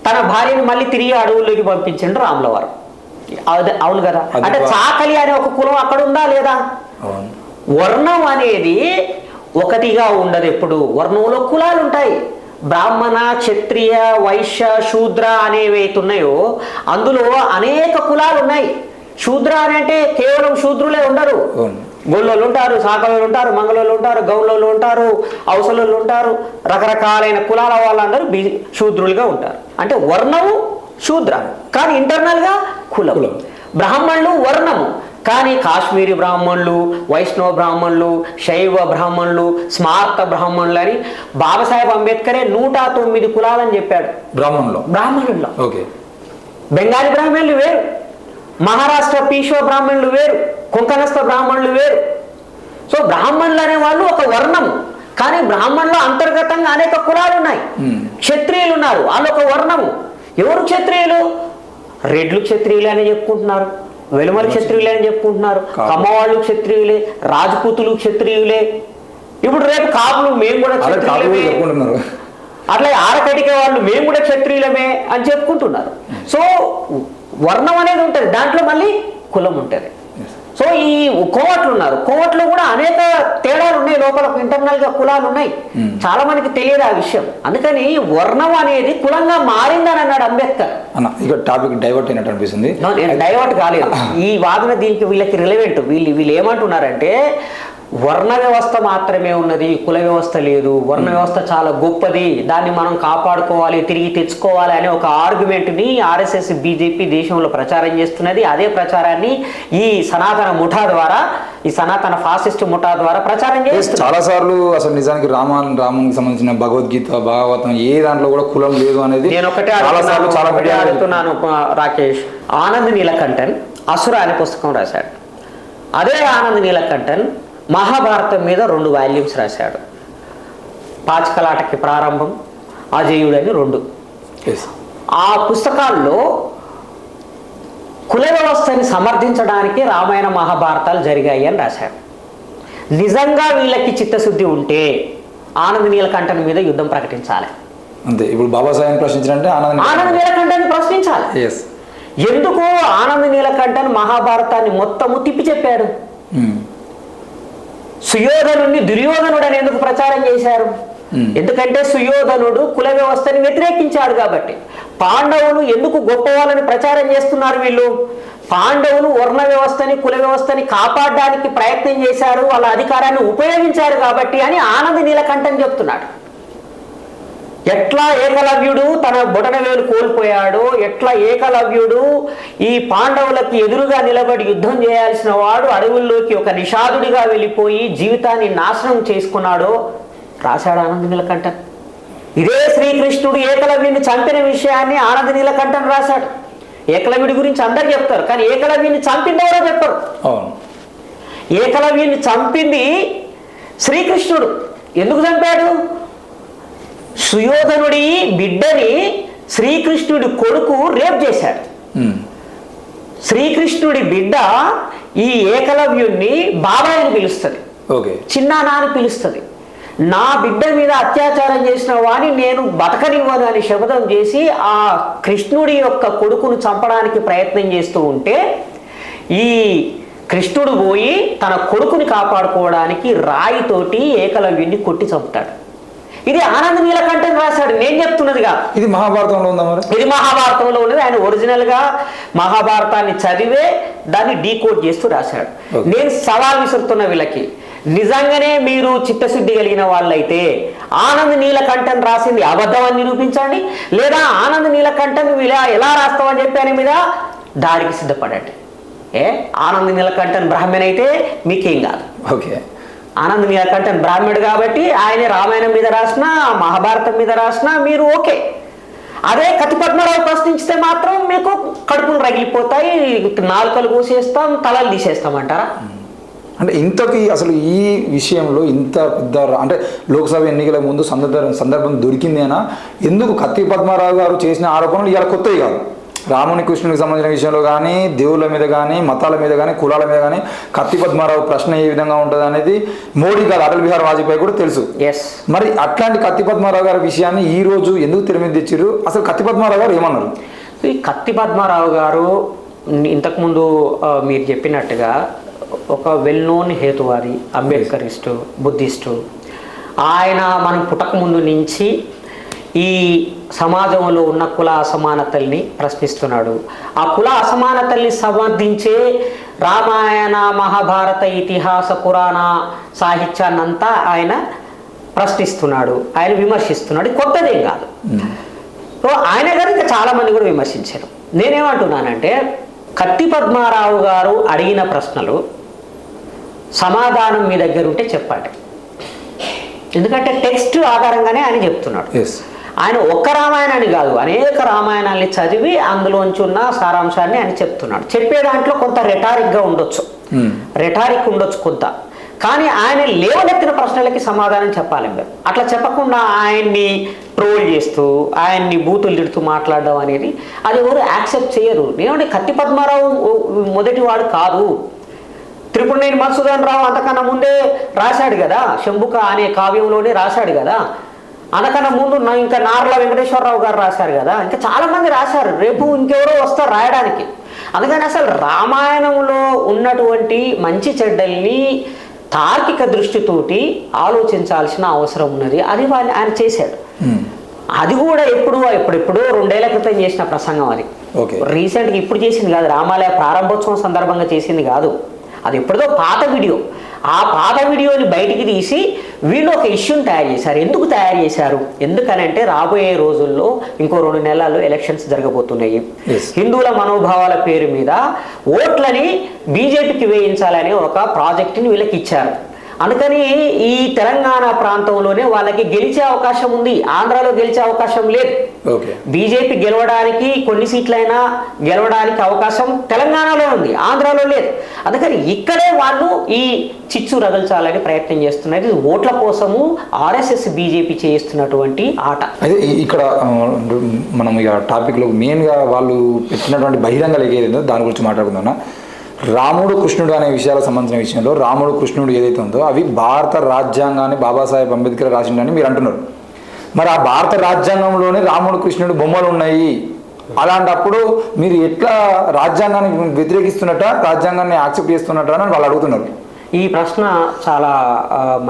తన భార్యను మళ్ళీ తిరిగి అడవుల్లోకి పంపించండు రాముల వారు. అవును కదా? అంటే చాకలి అనే ఒక కులం అక్కడ ఉందా లేదా? వర్ణం అనేది ఒకటిగా ఉండదు. ఎప్పుడు వర్ణంలో కులాలు ఉంటాయి. బ్రాహ్మణ, క్షత్రియ, వైశ్య, శూద్ర అనేవి ఉన్నాయో అందులో అనేక కులాలు ఉన్నాయి. శూద్ర అని అంటే కేవలం శూద్రులే ఉండరు. గొల్లోళ్ళు ఉంటారు, సాకలోళ్ళు ఉంటారు, మంగళోళ్ళు ఉంటారు, గౌళ్ళోళ్ళు ఉంటారు, అవసలోళ్ళు ఉంటారు, రకరకాలైన కులాల వాళ్ళందరూ శూద్రులుగా ఉంటారు. అంటే వర్ణము శూద్ర, కానీ ఇంటర్నల్గా కులం. బ్రాహ్మణులు వర్ణము, కానీ కాశ్మీరీ బ్రాహ్మణులు, వైష్ణవ బ్రాహ్మణులు, శైవ బ్రాహ్మణులు, స్మార్త బ్రాహ్మణులు అని బాబాసాహెబ్ అంబేద్కరే 109 కులాలని చెప్పాడు. బ్రాహ్మణుల్లో బెంగాలీ బ్రాహ్మణులు వేరు, మహారాష్ట్ర పీష్వ బ్రాహ్మణులు వేరు, కొంకణస్థ బ్రాహ్మణులు వేరు. సో బ్రాహ్మణులు అనే వాళ్ళు ఒక వర్ణము, కానీ బ్రాహ్మణులు అంతర్గతంగా అనేక కులాలు ఉన్నాయి. క్షత్రియులు ఉన్నారు, వాళ్ళు ఒక వర్ణము. ఎవరు క్షత్రియులు? రెడ్లు క్షత్రియులు అని చెప్పుకుంటున్నారు, వెలుమల క్షత్రియులే అని చెప్పుకుంటున్నారు, కమ్మవాళ్ళు క్షత్రియులే, రాజపూతులు క్షత్రియులే. ఇప్పుడు రేపు కాపులు మేము కూడా క్షత్రియులమే, అట్లా ఆరకటికే వాళ్ళు మేము కూడా క్షత్రియులమే అని చెప్పుకుంటున్నారు. సో వర్ణం అనేది ఉంటుంది, దాంట్లో మళ్ళీ కులం ఉంటుంది. సో ఈ కోవట్లు ఉన్నారు, కోవట్లో కూడా అనేక తేడాలు ఉన్నాయి, లోపల ఇంటర్నల్ గా కులాలు ఉన్నాయి. చాలా మందికి తెలియదు ఆ విషయం. అందుకని వర్ణం అనేది కులంగా మారిందని అన్నాడు అంబేద్కర్. ఇక టాపిక్ డైవర్ట్ అయినట్టు అనిపిస్తుంది. డైవర్ట్ కాలేదు ఈ వాదన, దీనికి వీళ్ళకి రిలవెంట్. వీళ్ళు ఏమంటున్నారంటే వర్ణ వ్యవస్థ మాత్రమే ఉన్నది, కుల వ్యవస్థ లేదు, వర్ణ వ్యవస్థ చాలా గొప్పది, దాన్ని మనం కాపాడుకోవాలి, తిరిగి తెచ్చుకోవాలి అనే ఒక ఆర్గ్యుమెంట్ని ఆర్ఎస్ఎస్ బీజేపీ దేశంలో ప్రచారం చేస్తున్నది. అదే ప్రచారాన్ని ఈ సనాతన ముఠా ద్వారా, ఈ సనాతన ఫాసిస్ట్ ముఠా ద్వారా ప్రచారం చేస్తుంది. చాలా సార్లు అసలు నిజానికి రామునికి సంబంధించిన భగవద్గీత, భాగవతం ఏ దాంట్లో కూడా కులం లేదు అనేది నేను ఒకటే అడుగుతున్నాను రాకేష్. ఆనంద్ నీలకంఠన్ అసుర అనే పుస్తకం రాశాడు. అదే ఆనంద్ నీలకంఠన్ మహాభారతం మీద 2 వాల్యూమ్స్ రాశాడు. పాచికలాటకి ప్రారంభం, అజేయుడు అని 2. ఆ పుస్తకాల్లో కుల వ్యవస్థని సమర్థించడానికి రామాయణ మహాభారతాలు జరిగాయి అని రాశాడు. నిజంగా వీళ్ళకి చిత్తశుద్ధి ఉంటే ఆనంద్ నీలకంఠన్ మీద యుద్ధం ప్రకటించాలి. అంతే. ఇప్పుడు బాబాసాహెబ్ ప్రశ్నించారంటే ఆనంద్ నీలకంఠన్ ప్రశ్నించాలి. ఎందుకు ఆనంద్ నీలకంఠన్ మహాభారతాన్ని మొత్తము తిప్పి చెప్పాడు? సుయోధనుడిని దుర్యోధనుడు అని ఎందుకు ప్రచారం చేశారు? ఎందుకంటే సుయోధనుడు కుల వ్యవస్థని వ్యతిరేకించాడు కాబట్టి. పాండవులు ఎందుకు గొప్ప వాళ్ళని ప్రచారం చేస్తున్నారు వీళ్ళు? పాండవులు వర్ణ వ్యవస్థని, కుల వ్యవస్థని కాపాడడానికి ప్రయత్నం చేశారు, వాళ్ళ అధికారాన్ని ఉపయోగించారు కాబట్టి అని ఆనంద్ నీలకంఠన్ చెప్తున్నాడు. ఎట్లా ఏకలవ్యుడు తన బొటనవేలు కోల్పోయాడో, ఎట్లా ఏకలవ్యుడు ఈ పాండవులకి ఎదురుగా నిలబడి యుద్ధం చేయాల్సిన వాడు అడవుల్లోకి ఒక నిషాదుడిగా వెళ్ళిపోయి జీవితాన్ని నాశనం చేసుకున్నాడో రాశాడు ఆనంద్ నీలకంఠన్. ఇదే శ్రీకృష్ణుడు ఏకలవ్యుని చంపిన విషయాన్ని ఆనంద్ నీలకంఠన్ రాశాడు. ఏకలవ్యుడి గురించి అందరు చెప్తారు, కానీ ఏకలవ్యుని చంపింది ఎవరో చెప్పరు. ఏకలవ్యుని చంపింది శ్రీకృష్ణుడు. ఎందుకు చంపాడు? సుయోధనుడి బిడ్డని శ్రీకృష్ణుడి కొడుకు రేప్ చేశాడు. శ్రీకృష్ణుడి బిడ్డ ఈ ఏకలవ్యుణ్ణి బాబాయ్ అని పిలుస్తుంది, చిన్నానా అని పిలుస్తుంది. నా బిడ్డ మీద అత్యాచారం చేసిన వాడిని నేను బతకనివ్వను అని శపథం చేసి ఆ కృష్ణుడి యొక్క కొడుకును చంపడానికి ప్రయత్నం చేస్తూ ఉంటే ఈ కృష్ణుడు పోయి తన కొడుకుని కాపాడుకోవడానికి రాయితోటి ఏకలవ్యుణ్ణి కొట్టి చంపుతాడు. ఇది ఆనంద్ నీలకంఠన్ రాశాడు, నేను చెప్తున్నదిగా. ఇది మహాభారతంలో ఉందా? మరి ఇది మహాభారతంలో ఉన్నది. ఆయన ఒరిజినల్ గా మహాభారతాన్ని చదివే దాన్ని డీకోడ్ చేస్తూ రాశాడు. నేను సవాల్ విసురుతున్న వీళ్ళకి, నిజంగానే మీరు చిత్తశుద్ధి కలిగిన వాళ్ళైతే ఆనంద్ నీలకంఠన్ రాసింది అబద్ధం అని నిరూపించండి, లేదా ఆనంద్ నీలకంఠన్ ఎలా రాస్తామని చెప్పి ఆయన మీద దాడికి సిద్ధపడండి. ఆనంద్ నీలకంఠన్ బ్రాహ్మణ్ అయితే మీకేం కాదు. ఆనంద్ నీలకంఠన్ బ్రాహ్మణుడు కాబట్టి ఆయన రామాయణం మీద రాసినా, మహాభారతం మీద రాసినా మీరు ఓకే. అదే కత్తి పద్మరావు ప్రశ్నించితే మాత్రం మీకు కడుపులు రగిలిపోతాయి, నాలుకలు కోసేస్తాం, తలలు తీసేస్తామంటారా? అంటే ఇంతకి అసలు ఈ విషయంలో ఇంత పెద్ద అంటే లోక్సభ ఎన్నికల ముందు సందర్భం దొరికిందేనా? ఎందుకు కత్తి పద్మారావు గారు చేసిన ఆరోపణలు ఇలా కొత్తవి కాదు. రాముని కృష్ణునికి సంబంధించిన విషయంలో కానీ, దేవుళ్ళ మీద కానీ, మతాల మీద కానీ, కులాల మీద కానీ కత్తి పద్మారావు ప్రశ్న ఏ విధంగా ఉంటుంది అనేది మోడీ గారు, అటల్ బిహారీ వాజ్పేయి కూడా తెలుసు. మరి అట్లాంటి కత్తి పద్మారావు గారి విషయాన్ని ఈ రోజు ఎందుకు తెర మీద తెచ్చారు? అసలు కత్తి పద్మారావు గారు ఏమన్నారు? ఈ కత్తి పద్మారావు గారు ఇంతకుముందు మీరు చెప్పినట్టుగా ఒక వెల్ నోన్ హేతువాది, అంబేద్కరిస్టు, బుద్ధిస్టు. ఆయన మనం పుట్టక ముందు నుంచి ఈ సమాజంలో ఉన్న కుల అసమానతల్ని ప్రశ్నిస్తున్నాడు. ఆ కుల అసమానతల్ని సమర్థించే రామాయణ, మహాభారత, ఇతిహాస, పురాణ సాహిత్యాన్నంతా ఆయన ప్రశ్నిస్తున్నాడు, ఆయన విమర్శిస్తున్నాడు. కొత్తదేం కాదు. సో ఆయన గారు ఇంకా చాలామంది కూడా విమర్శించారు. నేనేమంటున్నానంటే కత్తి పద్మారావు గారు అడిగిన ప్రశ్నలు సమాధానం మీ దగ్గర ఉంటే చెప్పండి. ఎందుకంటే టెక్స్ట్ ఆధారంగానే ఆయన చెప్తున్నాడు. ఆయన ఒక్క రామాయణాన్ని కాదు, అనేక రామాయణాన్ని చదివి అందులోంచి ఉన్న సారాంశాన్ని ఆయన చెప్తున్నాడు. చెప్పే దాంట్లో కొంత రెటారిక్గా ఉండొచ్చు, రెటారిక్ ఉండొచ్చు కొంత, కానీ ఆయన లేవనెత్తిన ప్రశ్నలకి సమాధానం చెప్పాలి. మీరు అట్లా చెప్పకుండా ఆయన్ని ట్రోల్ చేస్తూ, ఆయన్ని బూతులు తిడుతూ మాట్లాడడం అనేది అది ఎవరు యాక్సెప్ట్ చేయరు. నేనంటే కత్తి పద్మారావు మొదటివాడు కాదు. త్రిపురనేని మధుసూదన్ రావు అంతకన్నా ముందే రాశాడు కదా, శంభుక అనే కావ్యంలోనే రాశాడు కదా. అంతకన్నా ముందు ఇంకా నార్ల వెంకటేశ్వరరావు గారు రాశారు కదా. ఇంకా చాలామంది రాశారు, రేపు ఇంకెవరో వస్తారు రాయడానికి. అందుకని అసలు రామాయణంలో ఉన్నటువంటి మంచి చెడ్డల్ని తార్కిక దృష్టితోటి ఆలోచించాల్సిన అవసరం ఉన్నది. అది ఆయన చేశాడు. అది కూడా ఎప్పుడో 2 ఏళ్ల క్రితం చేసిన ప్రసంగం. అది రీసెంట్గా ఇప్పుడు చేసింది కాదు, రామాలయ ప్రారంభోత్సవం సందర్భంగా చేసింది కాదు. అది ఎప్పుడో పాత వీడియో. ఆ పాత వీడియోని బయటికి తీసి వీళ్ళు ఒక ఇష్యూని తయారు చేశారు. ఎందుకు తయారు చేశారు? ఎందుకనంటే రాబోయే రోజుల్లో ఇంకో 2 నెలల్లో ఎలక్షన్స్ జరగబోతున్నాయి. హిందువుల మనోభావాల పేరు మీద ఓట్లని బీజేపీకి వేయించాలనే ఒక ప్రాజెక్టుని వీళ్ళకి ఇచ్చారు. అందుకని ఈ తెలంగాణ ప్రాంతంలోనే వాళ్ళకి గెలిచే అవకాశం ఉంది, ఆంధ్రాలో గెలిచే అవకాశం లేదు. బీజేపీ గెలవడానికి కొన్ని సీట్లైనా గెలవడానికి అవకాశం తెలంగాణలో ఉంది, ఆంధ్రాలో లేదు. అందుకని ఇక్కడే వాళ్ళు ఈ చిచ్చు రగల్చాలని ప్రయత్నం చేస్తున్నారు. ఇది ఓట్ల కోసము ఆర్ఎస్ఎస్ బీజేపీ చేస్తున్నటువంటి ఆట. అయితే ఇక్కడ మనం ఇక టాపిక్లో మెయిన్గా వాళ్ళు పెట్టినటువంటి బహిరంగ లేఖ ఏదైందో దాని గురించి మాట్లాడుకుందాం. రాముడు కృష్ణుడు అనే విషయాలకు సంబంధించిన విషయంలో రాముడు కృష్ణుడు ఏదైతే ఉందో అవి భారత రాజ్యాంగాన్ని బాబాసాహెబ్ అంబేద్కర్ రాసిండని మీరు అంటున్నారు. మరి ఆ భారత రాజ్యాంగంలోనే రాముడు కృష్ణుడు బొమ్మలు ఉన్నాయి. అలాంటప్పుడు మీరు ఎట్లా రాజ్యాంగాన్ని వ్యతిరేకిస్తున్నట్ట, రాజ్యాంగాన్ని యాక్సెప్ట్ చేస్తున్నట్ట అని వాళ్ళు అడుగుతున్నారు. ఈ ప్రశ్న చాలా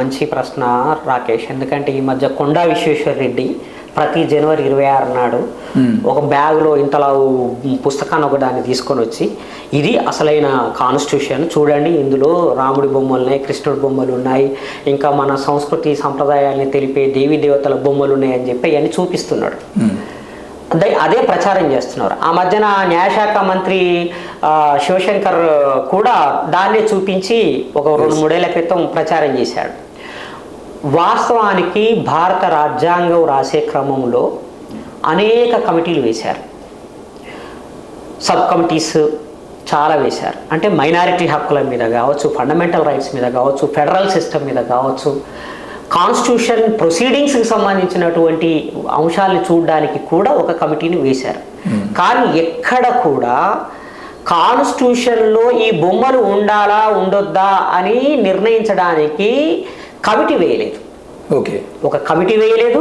మంచి ప్రశ్న రాకేష్. ఎందుకంటే ఈ మధ్య కొండా విశ్వేశ్వర రెడ్డి ప్రతి జనవరి 26 నాడు ఒక బ్యాగ్లో ఇంతలా పుస్తకాన్ని ఒకదాన్ని తీసుకొని వచ్చి ఇది అసలైన కాన్స్టిట్యూషన్ చూడండి, ఇందులో రాముడి బొమ్మలు ఉన్నాయి, కృష్ణుడి బొమ్మలు ఉన్నాయి, ఇంకా మన సంస్కృతి సంప్రదాయాల్ని తెలిపే దేవీ దేవతల బొమ్మలు ఉన్నాయని చెప్పి అవన్నీ చూపిస్తున్నాడు. అదే ప్రచారం చేస్తున్నారు. ఆ మధ్యన న్యాయశాఖ మంత్రి శివశంకర్ కూడా దాన్నే చూపించి ఒక 2-3 ఏళ్ల క్రితం ప్రచారం చేశాడు. వాస్తవానికి భారత రాజ్యాంగం రాసే క్రమంలో అనేక కమిటీలు వేశారు, సబ్ కమిటీస్ చాలా వేశారు. అంటే మైనారిటీ హక్కుల మీద కావచ్చు, ఫండమెంటల్ రైట్స్ మీద కావచ్చు, ఫెడరల్ సిస్టమ్ మీద కావచ్చు, కాన్స్టిట్యూషన్ ప్రొసీడింగ్స్కి సంబంధించినటువంటి అంశాలను చూడడానికి కూడా ఒక కమిటీని వేశారు. కానీ ఎక్కడ కూడా కాన్స్టిట్యూషన్లో ఈ బొమ్మలు ఉండాలా ఉండొద్దా అని నిర్ణయించడానికి కమిటీ వేయలేదు. ఒక కమిటీ వేయలేదు.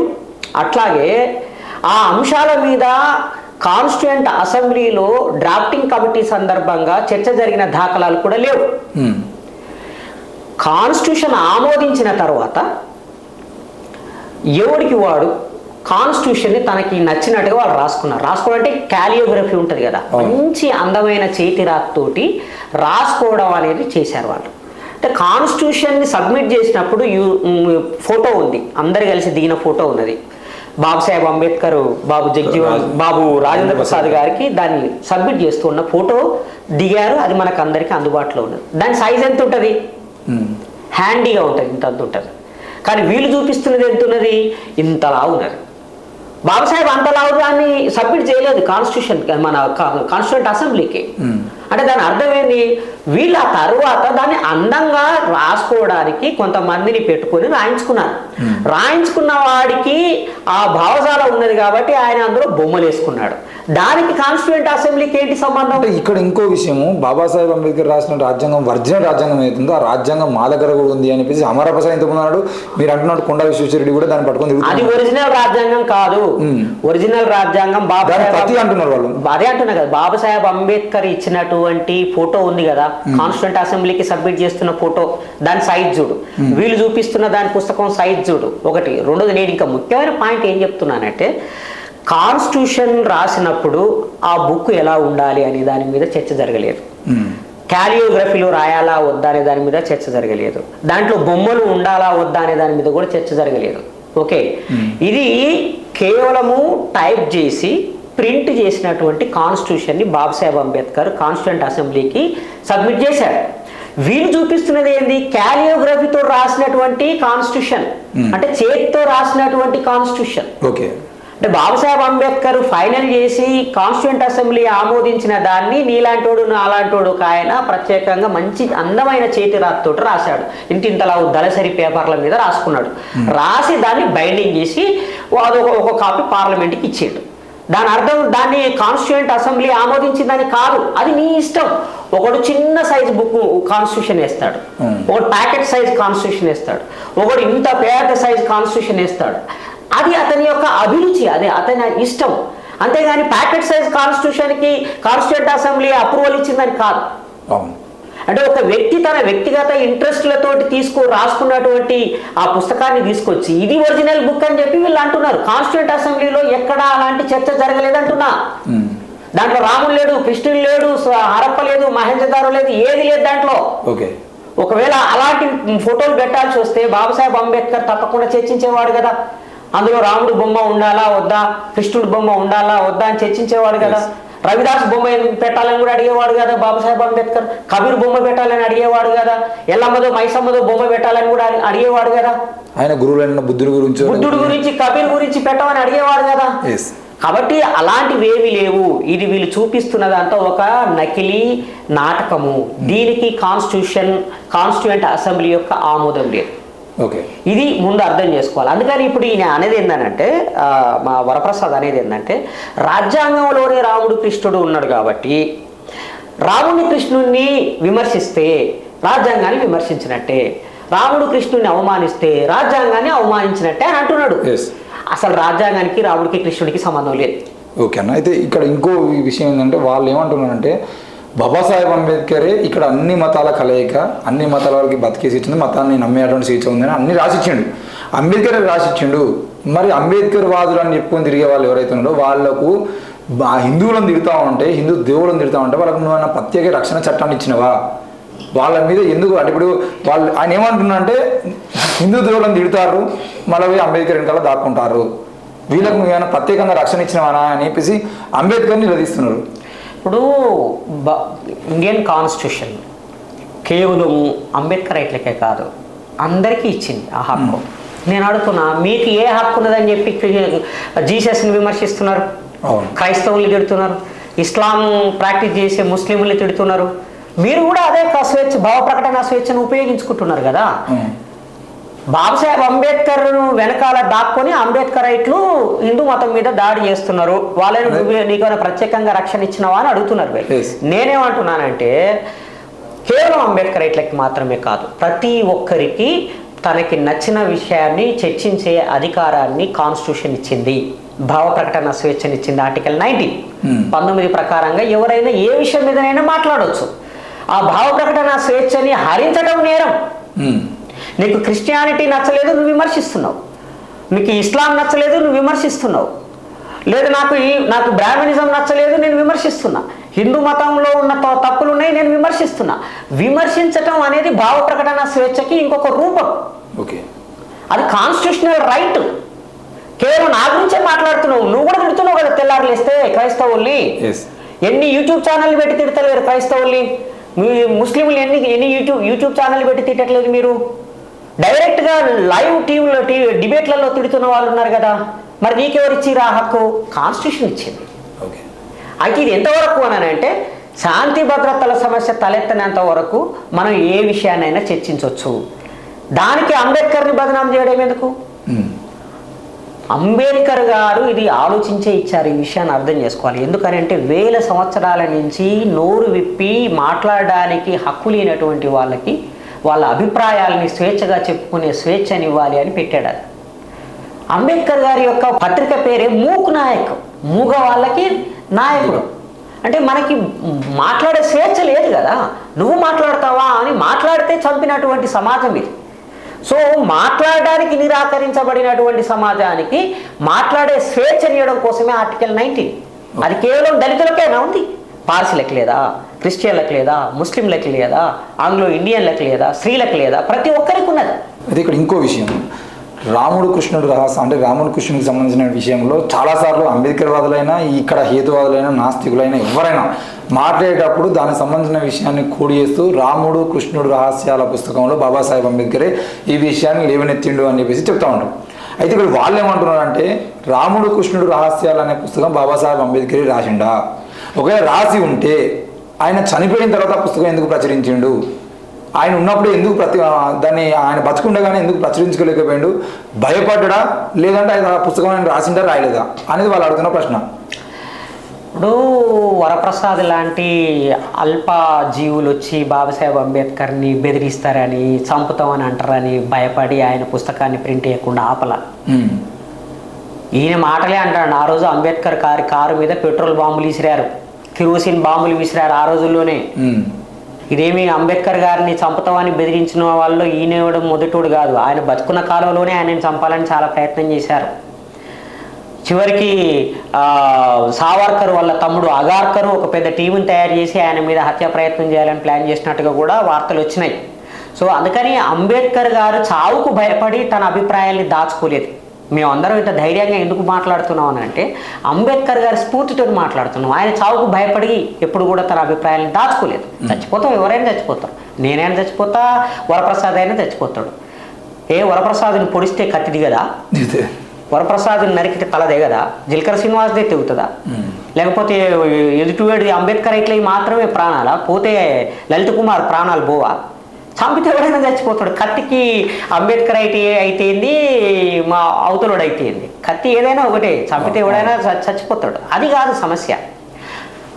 అట్లాగే ఆ అంశాల మీద కాన్స్టిట్యూయెంట్ అసెంబ్లీలో డ్రాఫ్టింగ్ కమిటీ సందర్భంగా చర్చ జరిగిన దాఖలాలు కూడా లేవు. కాన్స్టిట్యూషన్ ఆమోదించిన తర్వాత ఎవరికి వాడు కాన్స్టిట్యూషన్ని తనకి నచ్చినట్టుగా వాళ్ళు రాసుకోవాలంటే క్యాలియోగ్రఫీ ఉంటుంది కదా, మంచి అందమైన చేతి రాతతోటి రాసుకోవడం అనేది చేశారు వాళ్ళు. అంటే కాన్స్టిట్యూషన్ని సబ్మిట్ చేసినప్పుడు ఫోటో ఉంది, అందరు కలిసి దిగిన ఫోటో ఉన్నది. బాబాసాహెబ్ అంబేద్కర్ బాబు రాజేంద్ర ప్రసాద్ గారికి దాన్ని సబ్మిట్ చేస్తున్న ఫోటో దిగారు. అది మనకు అందరికీ అందుబాటులో ఉన్నది. దాని సైజ్ ఎంత ఉంటుంది? హ్యాండీగా ఉంటుంది, ఇంత ఉంటుంది. కానీ వీళ్ళు చూపిస్తున్నది ఎంత ఉన్నది? ఇంతలా ఉన్నది. బాబాసాహెబ్ అంతలా దాన్ని సబ్మిట్ చేయలేదు కాన్స్టిట్యూషన్, మన కాన్స్టిట్యూంట్ అసెంబ్లీకి. అంటే దాని అర్థం ఏంటి? వీళ్ళు ఆ తర్వాత దాన్ని అందంగా రాసుకోవడానికి కొంతమందిని పెట్టుకొని రాయించుకున్నారు. రాయించుకున్న వాడికి ఆ భావజాలం ఉన్నది కాబట్టి ఆయన అందులో బొమ్మలు వేసుకున్నాడు. దానికి కాన్స్టిట్యూయెంట్ అసెంబ్లీకి ఏంటి సంబంధం? అంటే ఇక్కడ ఇంకో విషయము, బాబాసాహెబ్ అంబేద్కర్ రాసిన రాజ్యాంగం ఒరిజినల్ రాజ్యాంగం ఏతుందో ఆ రాజ్యాంగం మా దగ్గర కూడా ఉంది అని చెప్పేసి అమరప్రసాద్ ఇంతకున్నాడు. మీరు అంటున్నాడు కొండా విశ్వేశ్వరరెడ్డి కూడా దాన్ని పట్టుకొని అది ఒరిజినల్ రాజ్యాంగం కాదు. ఒరిజినల్ రాజ్యాంగం అంటున్నారు వాళ్ళు. అదే అంటున్నా కదా, బాబాసాహెబ్ అంబేద్కర్ ఇచ్చినటువంటి ఫోటో ఉంది కదా, కాన్స్టిట్యూయెంట్ అసెంబ్లీకి సబ్మిట్ చేస్తున్న ఫోటో, దాని సైజ్ చూడు, వీళ్ళు చూపిస్తున్న దాని పుస్తకం సైజ్ చూడు. ఒకటి. రెండోది, నేను ఇంకా ముఖ్యమైన పాయింట్ ఏం చెప్తున్నానంటే, కాన్స్టిట్యూషన్ రాసినప్పుడు ఆ బుక్ ఎలా ఉండాలి అనే దాని మీద చర్చ జరగలేదు. క్యాలియోగ్రఫీలో రాయాలా వద్దా అనే దాని మీద చర్చ జరగలేదు. దాంట్లో బొమ్మలు ఉండాలా వద్దా అనే దాని మీద కూడా చర్చ జరగలేదు. ఓకే, ఇది కేవలము టైప్ చేసి ప్రింట్ చేసినటువంటి కాన్స్టిట్యూషన్ని బాబాసాహెబ్ అంబేద్కర్ కాన్స్టిట్యూయెంట్ అసెంబ్లీకి సబ్మిట్ చేశాడు. వీళ్ళు చూపిస్తున్నది ఏంది? క్యాలియోగ్రఫీతో రాసినటువంటి కాన్స్టిట్యూషన్, అంటే చేతితో రాసినటువంటి కాన్స్టిట్యూషన్. ఓకే, అంటే బాబాసాహెబ్ అంబేద్కర్ ఫైనల్ చేసి కాన్స్టిట్యూయెంట్ అసెంబ్లీ ఆమోదించిన దాన్ని నీలాంటోడు నాలాంటోడు ఒక ఆయన ప్రత్యేకంగా మంచి అందమైన చేతి రాతతోటి రాశాడు. ఇంతింతలా దళసరి పేపర్ల మీద రాసుకున్నాడు. రాసి దాన్ని బైండింగ్ చేసి ఒక కాపీ పార్లమెంట్కి ఇచ్చాడు. దాని అర్థం దాన్ని కాన్స్టిట్యూయెంట్ అసెంబ్లీ ఆమోదించిందని కాదు, అది నీ ఇష్టం. ఒకడు చిన్న సైజ్ బుక్ కాన్స్టిట్యూషన్ వేస్తాడు, ఒకడు ప్యాకెట్ సైజ్ కాన్స్టిట్యూషన్ వేస్తాడు, ఒకడు ఇంత పెద్ద సైజ్ కాన్స్టిట్యూషన్ వేస్తాడు. అది అతని యొక్క అభిరుచి, అదే అతని ఇష్టం. అంతేగాని ప్యాకెట్ సైజ్ కాన్స్టిట్యూషన్కి కాన్స్టిట్యూయెంట్ అసెంబ్లీ అప్రూవల్ ఇచ్చిందని కాదు. అంటే ఒక వ్యక్తి తన వ్యక్తిగత ఇంట్రెస్ట్లతోటి రాసుకున్నటువంటి ఆ పుస్తకాన్ని తీసుకొచ్చి ఇది ఒరిజినల్ బుక్ అని చెప్పి వీళ్ళు అంటున్నారు. కాన్స్టిట్యూయెంట్ అసెంబ్లీలో ఎక్కడా అలాంటి చర్చ జరగలేదంటున్నా. దాంట్లో రాముడు లేడు, కృష్ణుడు లేడు, హరప్ప లేదు, మహేంజదారో లేదు, ఏది లేదు దాంట్లో. ఒకవేళ అలాంటి ఫోటోలు పెట్టాల్సి వస్తే బాబాసాహెబ్ అంబేద్కర్ తప్పకుండా చర్చించేవాడు కదా. అందులో రాముడు బొమ్మ ఉండాలా వద్దా, కృష్ణుడి బొమ్మ ఉండాలా వద్దా అని చర్చించేవాడు కదా. రవిదాస్ బొమ్మ పెట్టాలని కూడా అడిగేవాడు కదా బాబాసాహెబ్ అంబేద్కర్. కబీర్ బొమ్మ పెట్టాలని అడిగేవాడు కదా. ఎల్లమ్మదో మైసమ్మదో బొమ్మ పెట్టాలని కూడా అడిగేవాడు కదా. ఆయన గురువులైన బుద్ధుడి గురించి కబీర్ గురించి పెట్టమని అడిగేవాడు కదా. కాబట్టి అలాంటివి ఏమీ లేవు. ఇది వీళ్ళు చూపిస్తున్నదంతా ఒక నకిలీ నాటకము. దీనికి కాన్స్టిట్యూయెంట్ అసెంబ్లీ యొక్క ఆమోదం లేదు. ఓకే, ఇది ముందు అర్థం చేసుకోవాలి. అందుకని ఇప్పుడు ఈయన అనేది ఏంటంటే, మా వరప్రసాద్ అనేది ఏంటంటే, రాజ్యాంగంలోనే రాముడు కృష్ణుడు ఉన్నాడు కాబట్టి రాముడిని కృష్ణుడిని విమర్శిస్తే రాజ్యాంగాన్ని విమర్శించినట్టే, రాముడు కృష్ణుడిని అవమానిస్తే రాజ్యాంగాన్ని అవమానించినట్టే అని అంటున్నాడు. అసలు రాజ్యాంగానికి రాముడికి కృష్ణుడికి సంబంధం లేదు. ఓకే అన్న, అయితే ఇక్కడ ఇంకో విషయం ఏంటంటే వాళ్ళు ఏమంటున్నారంటే బాబాసాహెబ్ అంబేద్కరే ఇక్కడ అన్ని మతాల కలయిక, అన్ని మతాల వాళ్ళకి బతికేసి ఇచ్చింది, మతాన్ని నమ్మేటువంటి స్వేచ్ఛ ఉందని అన్ని రాసిచ్చిండు. అంబేద్కర్ రాసిచ్చిండు. మరి అంబేద్కర్ వాదులు అని చెప్పుకొని తిరిగే వాళ్ళు ఎవరైతే ఉన్నారో వాళ్ళకు హిందువులను తిడతా ఉంటే, హిందూ దేవుళ్ళని తిడతా ఉంటే వాళ్ళకు నువ్వు ప్రత్యేక రక్షణ చట్టాన్ని ఇచ్చినవా? వాళ్ళ మీద ఎందుకు అంటే ఇప్పుడు వాళ్ళు ఆయన ఏమంటున్నా అంటే హిందూ దేవుళ్ళని తిడతారు, మళ్ళీ అంబేద్కర్ వెనకాల దాక్కుంటారు, వీళ్ళకు నువ్వేమైనా ప్రత్యేకంగా రక్షణ ఇచ్చినవానా అని చెప్పేసి అంబేద్కర్ని నిలదీస్తున్నారు. ఇప్పుడు ఇండియన్ కాన్స్టిట్యూషన్ కేవలం అంబేద్కర్ రైట్లకే కాదు, అందరికీ ఇచ్చింది ఆ హక్కు. నేను అడుగుతున్నా, మీకు ఏ హక్కు ఉన్నదని చెప్పి జీసస్ని విమర్శిస్తున్నారు, క్రైస్తవుల్ని తిడుతున్నారు, ఇస్లాం ప్రాక్టీస్ చేసే ముస్లింల్ని తిడుతున్నారు. మీరు కూడా అదే స్వేచ్ఛ, భావ ప్రకటన స్వేచ్ఛను ఉపయోగించుకుంటున్నారు కదా. బాబాసాహెబ్ అంబేద్కర్ వెనకాల దాక్కొని అంబేద్కర్ రైట్లు హిందూ మతం మీద దాడి చేస్తున్నారు, వాళ్ళని నీకు ప్రత్యేకంగా రక్షణ ఇచ్చినావా అని అడుగుతున్నారు. నేనేమంటున్నానంటే కేవలం అంబేద్కర్ రైట్లకి మాత్రమే కాదు, ప్రతి ఒక్కరికి తనకి నచ్చిన విషయాన్ని చర్చించే అధికారాన్ని కాన్స్టిట్యూషన్ ఇచ్చింది, భావ ప్రకటన స్వేచ్ఛనిచ్చింది. ఆర్టికల్ 19 ప్రకారంగా ఎవరైనా ఏ విషయం మీదనైనా మాట్లాడవచ్చు. ఆ భావ ప్రకటన స్వేచ్ఛని హరించడం నేరం. నీకు క్రిస్టియానిటీ నచ్చలేదు, నువ్వు విమర్శిస్తున్నావు. నీకు ఇస్లాం నచ్చలేదు, నువ్వు విమర్శిస్తున్నావు. లేదు నాకు బ్రాహ్మణిజం నచ్చలేదు, నేను విమర్శిస్తున్నా. హిందూ మతంలో ఉన్న తప్పులు ఉన్నాయి, నేను విమర్శిస్తున్నా. విమర్శించటం అనేది భావ ప్రకటన స్వేచ్ఛకి ఇంకొక రూపం. ఓకే, అది కాన్స్టిట్యూషనల్ రైట్. కేవలం నా గురించే మాట్లాడుతున్నావు, నువ్వు కూడా తిడుతున్నావు కదా తెల్లారులేస్తే క్రైస్తవుల్ని. ఎన్ని యూట్యూబ్ ఛానల్ పెట్టి తిడతలేరు క్రైస్తవుల్ని, ముస్లింలు ఎన్ని యూట్యూబ్ ఛానల్ పెట్టి తిట్టట్లేదు. మీరు డైరెక్ట్గా లైవ్ టీవీలో డిబేట్లలో తిడుతున్న వాళ్ళు ఉన్నారు కదా. మరి నీకెవరు ఇచ్చిరా హక్కు? కాన్స్టిట్యూషన్ ఇచ్చింది. అయితే ఇది ఎంతవరకు అని అంటే శాంతి భద్రతల సమస్య తలెత్తనంత వరకు మనం ఏ విషయాన్నైనా చర్చించవచ్చు. దానికి అంబేద్కర్ని బదనాం చేయడం ఎందుకు? అంబేద్కర్ గారు ఇది ఆలోచించే ఇచ్చారు. ఈ విషయాన్ని అర్థం చేసుకోవాలి. ఎందుకనంటే 1000 సంవత్సరాల నుంచి నోరు విప్పి మాట్లాడడానికి హక్కు లేనటువంటి వాళ్ళకి వాళ్ళ అభిప్రాయాలని స్వేచ్ఛగా చెప్పుకునే స్వేచ్ఛనివ్వాలి అని పెట్టాడు. అంబేద్కర్ గారి యొక్క పత్రిక పేరే మూక్ నాయక్, మూగ వాళ్ళకి నాయకుడు. అంటే మనకి మాట్లాడే స్వేచ్ఛ లేదు కదా. నువ్వు మాట్లాడతావా అని మాట్లాడితే చంపినటువంటి సమాజం ఇది. సో మాట్లాడడానికి నిరాకరించబడినటువంటి సమాజానికి మాట్లాడే స్వేచ్ఛనియడం కోసమే ఆర్టికల్ 19. అది కేవలం దళితులకేనా ఉంది? పార్సీలకు లేదా, క్రిస్టియన్లకు లేదా, ముస్లింలకు లేదా, ఆంగ్లో ఇండియన్లకు లేదా, స్త్రీలకు లేదా, ప్రతి ఒక్కరికి ఉన్నది. అయితే ఇక్కడ ఇంకో విషయం, రాముడు కృష్ణుడు రహస్యం అంటే రాముడు కృష్ణుడికి సంబంధించిన విషయంలో చాలాసార్లు అంబేద్కర్ వాదులైనా ఇక్కడ హేతువాదులైనా నాస్తికులైనా ఎవరైనా మాట్లాడేటప్పుడు దానికి సంబంధించిన విషయాన్ని కూడి చేస్తూ రాముడు కృష్ణుడు రహస్యాల పుస్తకంలో బాబాసాహెబ్ అంబేద్కరే ఈ విషయాన్ని లేవనెత్తిండు అని చెప్పేసి చెప్తా ఉంటారు. అయితే ఇక్కడ వాళ్ళు ఏమంటున్నారంటే రాముడు కృష్ణుడు రహస్యాలు అనే పుస్తకం బాబాసాహెబ్ అంబేద్కరే రాసిండా? ఒకవేళ రాసి ఉంటే ఆయన చనిపోయిన తర్వాత పుస్తకం ఎందుకు ప్రచురించిండు? ఆయన ఉన్నప్పుడు ఎందుకు దాన్ని ఆయన బతుకుండగానే ఎందుకు ప్రచురించుకోలేకపోయాడు? భయపడ్డా లేదంటే ఆయన పుస్తకం ఆయన రాసిందా రాయలేదా అనేది వాళ్ళు అడుగుతున్న ప్రశ్న. ఇప్పుడు వరప్రసాద్ లాంటి అల్ప జీవులు వచ్చి బాబాసాహెబ్ అంబేద్కర్ని బెదిరిస్తారని, చంపుతామని అంటారని భయపడి ఆయన పుస్తకాన్ని ప్రింట్ చేయకుండా ఆపల. ఈయన మాటలే అంటాడు. ఆ రోజు అంబేద్కర్ కారు మీద పెట్రోల్ బాంబులు విసిరారు, కిరోసిన్ బాంబులు విసిరారు ఆ రోజుల్లోనే. ఇదేమి అంబేద్కర్ గారిని చంపుతామని బెదిరించిన వాళ్ళు ఈయన ఇవ్వడం మొదటోడు కాదు. ఆయన బతుకున్న కాలంలోనే ఆయనని చంపాలని చాలా ప్రయత్నం చేశారు. చివరికి సావర్కర్ వాళ్ళ తమ్ముడు అగార్కర్ ఒక పెద్ద టీంని తయారు చేసి ఆయన మీద హత్య ప్రయత్నం చేయాలని ప్లాన్ చేసినట్టుగా కూడా వార్తలు వచ్చినాయి. సో అందుకని అంబేద్కర్ గారు చావుకు భయపడి తన అభిప్రాయాల్ని దాచుకోలేదు. మేమందరం ఇంత ధైర్యంగా ఎందుకు మాట్లాడుతున్నాం అని అంటే అంబేద్కర్ గారి స్ఫూర్తితో మాట్లాడుతున్నాం. ఆయన చావుకు భయపడి ఎప్పుడు కూడా తన అభిప్రాయాలను దాచుకోలేదు. చచ్చిపోతాం, ఎవరైనా చచ్చిపోతారు. నేనైనా చచ్చిపోతా, వరప్రసాద్ అయినా చచ్చిపోతాడు. వరప్రసాద్ని పొడిస్తే కత్తిది కదా, వరప్రసాద్ని నరికితే తలదే కదా, జిల్కర శ్రీనివాస్దే తెగుతుందా? లేకపోతే ఎదుటివేడు అంబేద్కర్ ఇట్లా మాత్రమే ప్రాణాలా పోతే లలిత్ కుమార్ ప్రాణాలు పోవా? చంపితే ఎవరైనా చచ్చిపోతాడు. కత్తికి అంబేద్కర్ అయితేంది, మా అవతలుడు అయితేంది, కత్తి ఏదైనా ఒకటే, చంపితే ఎవడైనా చచ్చిపోతాడు. అది కాదు సమస్య.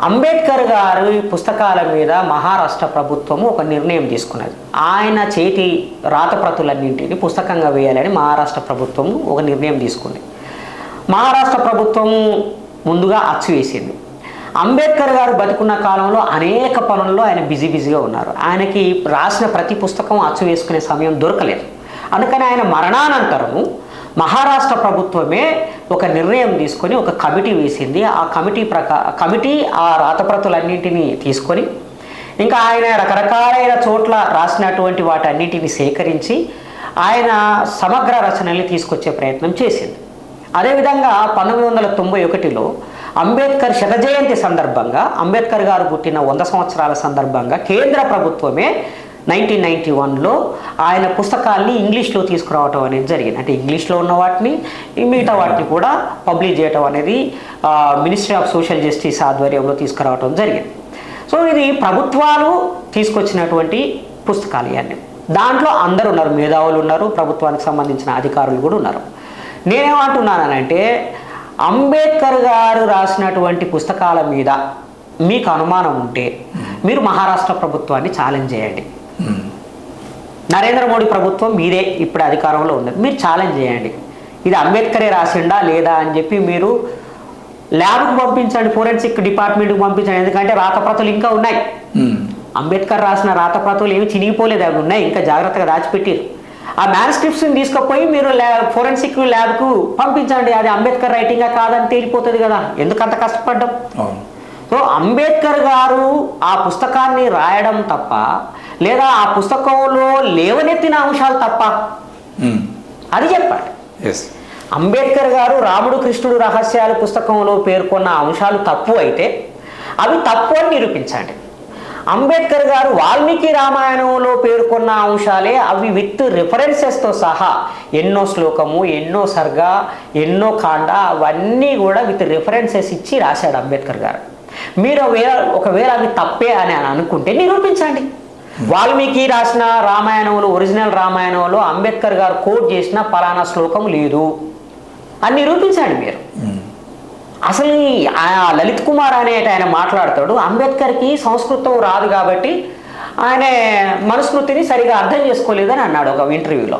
అంబేద్కర్ గారు ఈ పుస్తకాల మీద మహారాష్ట్ర ప్రభుత్వము ఒక నిర్ణయం తీసుకున్నది. ఆయన చేతి రాతప్రతులన్నింటినీ పుస్తకంగా వేయాలని మహారాష్ట్ర ప్రభుత్వము ఒక నిర్ణయం తీసుకుంది. మహారాష్ట్ర ప్రభుత్వము ముందుగా అచ్చు వేసింది. అంబేద్కర్ గారు బతుకున్న కాలంలో అనేక పనుల్లో ఆయన బిజీగా ఉన్నారు. ఆయనకి రాసిన ప్రతి పుస్తకం అచ్చు వేసుకునే సమయం దొరకలేదు. అందుకని ఆయన మరణానంతరము మహారాష్ట్ర ప్రభుత్వమే ఒక నిర్ణయం తీసుకొని ఒక కమిటీ వేసింది. ఆ కమిటీ ఆ రాతప్రతులన్నింటినీ తీసుకొని ఇంకా ఆయన రకరకాలైన చోట్ల రాసినటువంటి వాటన్నిటిని సేకరించి ఆయన సమగ్ర రచనల్ని తీసుకొచ్చే ప్రయత్నం చేసింది. అదేవిధంగా 1991లో అంబేద్కర్ శత జయంతి సందర్భంగా, అంబేద్కర్ గారు పుట్టిన 100 సంవత్సరాల సందర్భంగా కేంద్ర ప్రభుత్వమే 1991లో ఆయన పుస్తకాల్ని ఇంగ్లీష్లో తీసుకురావటం అనేది జరిగింది. అంటే ఇంగ్లీష్లో ఉన్న వాటిని మిగతా వాటిని కూడా పబ్లిష్ చేయటం అనేది మినిస్ట్రీ ఆఫ్ సోషల్ జస్టిస్ ఆధ్వర్యంలో తీసుకురావటం జరిగింది. సో ఇది ప్రభుత్వాలు తీసుకొచ్చినటువంటి పుస్తకాలు ఇవన్నీ. దాంట్లో అందరూ ఉన్నారు, మేధావులు ఉన్నారు, ప్రభుత్వానికి సంబంధించిన అధికారులు కూడా ఉన్నారు. నేనేమంటున్నానంటే అంబేద్కర్ గారు రాసినటువంటి పుస్తకాల మీద మీకు అనుమానం ఉంటే మీరు మహారాష్ట్ర ప్రభుత్వాన్ని ఛాలెంజ్ చేయండి. నరేంద్ర మోడీ ప్రభుత్వం మీదే ఇప్పుడు అధికారంలో ఉన్నది, మీరు ఛాలెంజ్ చేయండి. ఇది అంబేద్కరే రాసిండా లేదా అని చెప్పి మీరు ల్యాబ్కు పంపించండి, ఫోరెన్సిక్ డిపార్ట్మెంట్కి పంపించండి. ఎందుకంటే రాతప్రతులు ఇంకా ఉన్నాయి. అంబేద్కర్ రాసిన రాతప్రతులు ఏమి చినిగిపోలేదు, అవి ఉన్నాయి, ఇంకా జాగ్రత్తగా దాచిపెట్టారు. ఆ మ్యాన్స్క్రిప్ట్స్ని తీసుకుపోయి మీరు ఫోరెన్సిక్ ల్యాబ్కు పంపించండి. అది అంబేద్కర్ రైటింగా కాదని తేలిపోతుంది కదా, ఎందుకంత కష్టపడ్డాం. సో అంబేద్కర్ గారు ఆ పుస్తకాన్ని రాయడం తప్ప, లేదా ఆ పుస్తకంలో లేవనెత్తిన అంశాలు తప్ప, అది చెప్పండి. అంబేద్కర్ గారు రాముడు కృష్ణుడు రహస్యాలు పుస్తకంలో పేర్కొన్న అంశాలు తప్పు అయితే అవి తప్పు అని నిరూపించండి. అంబేద్కర్ గారు వాల్మీకి రామాయణంలో పేర్కొన్న అంశాలే అవి విత్ రిఫరెన్సెస్తో సహా, ఎన్నో శ్లోకము, ఎన్నో సర్గ, ఎన్నో కాండ, అవన్నీ కూడా విత్ రిఫరెన్సెస్ ఇచ్చి రాశాడు అంబేద్కర్ గారు. మీరు ఒకవేళ అవి తప్పే అని అనుకుంటే నిరూపించండి. వాల్మీకి రాసిన రామాయణంలో, ఒరిజినల్ రామాయణంలో అంబేద్కర్ గారు కోట్ చేసిన పలానా శ్లోకం లేదు అని నిరూపించండి మీరు. అసలు లలిత్ కుమార్ అనేటి ఆయన మాట్లాడతాడు, అంబేద్కర్కి సంస్కృతం రాదు కాబట్టి ఆయన మనుస్మృతిని సరిగా అర్థం చేసుకోలేదని అన్నాడు ఒక ఇంటర్వ్యూలో.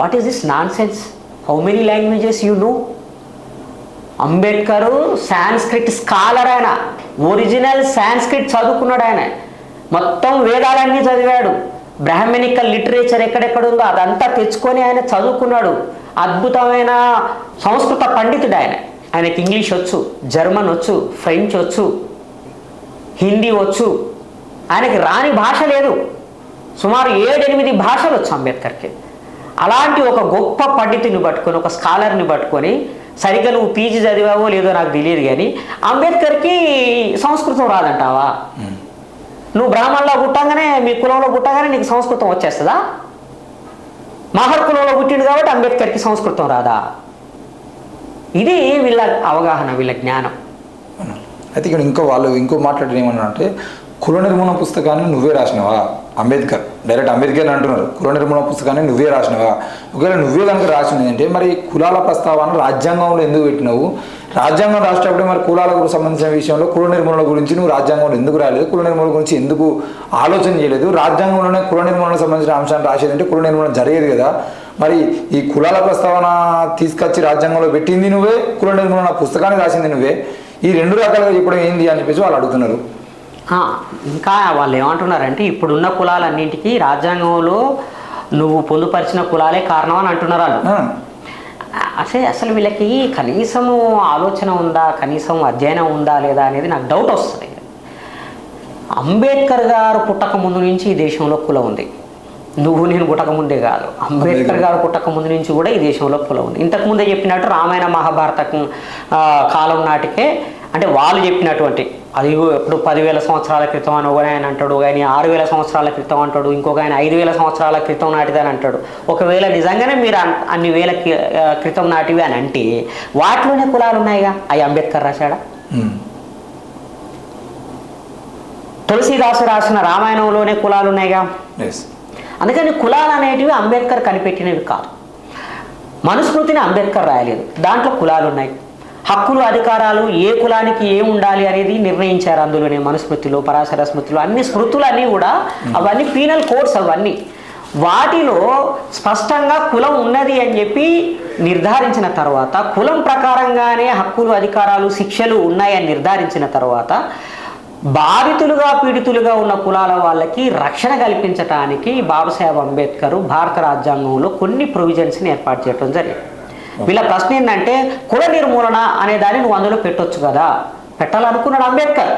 What is this non sense? How many languages you know? Ambedkar Sanskrit scholar, ఆయన ఒరిజినల్ సాంస్క్రిట్ చదువుకున్నాడు. ఆయన మొత్తం వేదాలన్నీ చదివాడు. బ్రాహ్మణికల్ లిటరేచర్ ఎక్కడెక్కడ ఉందో అదంతా తెచ్చుకొని ఆయన చదువుకున్నాడు. అద్భుతమైన సంస్కృత పండితుడు ఆయన. ఆయనకి ఇంగ్లీష్ వచ్చు, జర్మన్ వచ్చు, ఫ్రెంచ్ వచ్చు, హిందీ వచ్చు. ఆయనకి రాని భాష లేదు. సుమారు 7-8 భాషలు వచ్చు అంబేద్కర్కి. అలాంటి ఒక గొప్ప పండితుని పట్టుకొని, ఒక స్కాలర్ని పట్టుకొని, సరిగ్గా నువ్వు పీజీ చదివావో లేదో నాకు తెలియదు కానీ అంబేద్కర్కి సంస్కృతం రాదంటావా? నువ్వు బ్రాహ్మణులో పుట్టంగానే, మీ కులంలో పుట్టగానే నీకు సంస్కృతం వచ్చేస్తుందా? మహర్ కులంలో పుట్టిండు కాబట్టి అంబేద్కర్కి సంస్కృతం రాదా? ఇది వీళ్ళ అవగాహన, వీళ్ళ జ్ఞానం. అయితే ఇక్కడ ఇంకో మాట్లాడేది ఏమన్నా అంటే, కుల నిర్మూలన పుస్తకాన్ని నువ్వే రాసినవా? అంబేద్కర్ డైరెక్ట్ అంబేద్కర్ అంటున్నారు, కుల నిర్మూలన పుస్తకాన్ని నువ్వే రాసినవా? ఒకవేళ నువ్వే కనుక రాసినది అంటే మరి కులాల ప్రస్తావన రాజ్యాంగంలో ఎందుకు పెట్టినావు? రాజ్యాంగం రాసేటప్పుడే మరి కులాలకు సంబంధించిన విషయంలో కుల నిర్మూలన గురించి నువ్వు రాజ్యాంగంలో ఎందుకు రాయలేదు? కుల నిర్మూలన గురించి ఎందుకు ఆలోచన చేయలేదు? రాజ్యాంగంలోనే కుల నిర్మూలనకు సంబంధించిన అంశాన్ని రాసేదంటే కుల నిర్మూలన జరిగేది కదా. మరి ఈ కులాల ప్రస్తావన తీసుకొచ్చి రాజ్యాంగంలో పెట్టింది నువ్వే, కుల నిర్మూలన పుస్తకాన్ని రాసింది నువ్వే. ఈ 2 రకాలుగా చెప్పడం ఏంది అని చెప్పేసి వాళ్ళు అడుగుతున్నారు. ఇంకా వాళ్ళు ఏమంటున్నారంటే, ఇప్పుడున్న కులాలన్నింటికి రాజ్యాంగంలో నువ్వు పొందుపరిచిన కులాలే కారణం అని అంటున్నారు వాళ్ళు. అసలు వీళ్ళకి కనీసము ఆలోచన ఉందా, కనీసం అధ్యయనం ఉందా లేదా అనేది నాకు డౌట్ వస్తుంది. అంబేద్కర్ గారు పుట్టక ముందు నుంచి ఈ దేశంలో కులం ఉంది. నువ్వు నేను పుట్టక ముందే కాదు, అంబేద్కర్ గారు పుట్టక ముందు నుంచి కూడా ఈ దేశంలో కులం ఉంది. ఇంతకుముందే చెప్పినట్టు రామాయణ మహాభారత కాలం నాటికే, అంటే వాళ్ళు చెప్పినటువంటి అది ఎప్పుడు 10,000 సంవత్సరాల క్రితం అని ఒక ఆయన అంటాడు, ఆయన 6,000 సంవత్సరాల క్రితం అంటాడు, ఇంకొక ఆయన 5,000 సంవత్సరాల క్రితం నాటిదని అంటాడు. ఒకవేళ నిజంగానే మీరు అన్ని వేల క్రితం నాటివి అని అంటే వాటిలోనే కులాలు ఉన్నాయిగా. అవి అంబేద్కర్ రాశాడా? తులసీదాసు రాసిన రామాయణంలోనే కులాలు ఉన్నాయిగా. అందుకని కులాలు అనేటివి అంబేద్కర్ కనిపెట్టినవి కాదు. మనుస్మృతిని అంబేద్కర్ రాయలేదు, దాంట్లో కులాలు ఉన్నాయి. హక్కులు అధికారాలు ఏ కులానికి ఏం ఉండాలి అనేది నిర్ణయించారు అందులోనే. మనుస్మృతిలో, పరాశర స్మృతిలో అన్ని స్మృతులు అన్నీ కూడా అవన్నీ పీనల్ కోడ్స్. అవన్నీ వాటిలో స్పష్టంగా కులం ఉన్నది అని చెప్పి నిర్ధారించిన తర్వాత, కులం ప్రకారంగానే హక్కులు అధికారాలు శిక్షలు ఉన్నాయని నిర్ధారించిన తర్వాత బాధితులుగా పీడితులుగా ఉన్న కులాల వాళ్ళకి రక్షణ కల్పించడానికి బాబాసాహెబ్ అంబేద్కర్ భారత రాజ్యాంగంలో కొన్ని ప్రొవిజన్స్ని ఏర్పాటు చేయడం జరిగింది. వీళ్ళ ప్రశ్న ఏంటంటే, కుల నిర్మూలన అనే దాన్ని నువ్వు అందులో పెట్టొచ్చు కదా. పెట్టాలనుకున్నాడు అంబేద్కర్.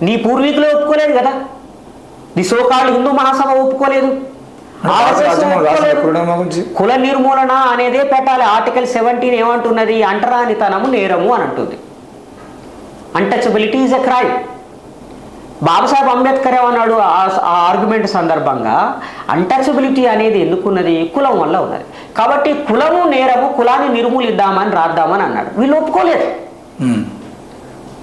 నీ పూర్వీకులు ఒప్పుకోలేదు కదా, నీ సోకాళ్ళు హిందూ మహాసభ ఒప్పుకోలేదు, కుల నిర్మూలన అనేదే పెట్టాలి. ఆర్టికల్ 17 ఏమంటున్నది? అంటరానితనము నేరము అని అంటుంది. Untouchability is a crime. Babasaheb Ambedkar ఏమన్నాడు ఆ ఆర్గ్యుమెంట్ సందర్భంగా? అన్టచబిలిటీ అనేది ఎందుకున్నది? కులం వల్ల ఉన్నది. కాబట్టి కులము నేరము, కులాన్ని నిర్మూలిద్దామని రాద్దామని అన్నాడు. వీళ్ళు ఒప్పుకోలేదు.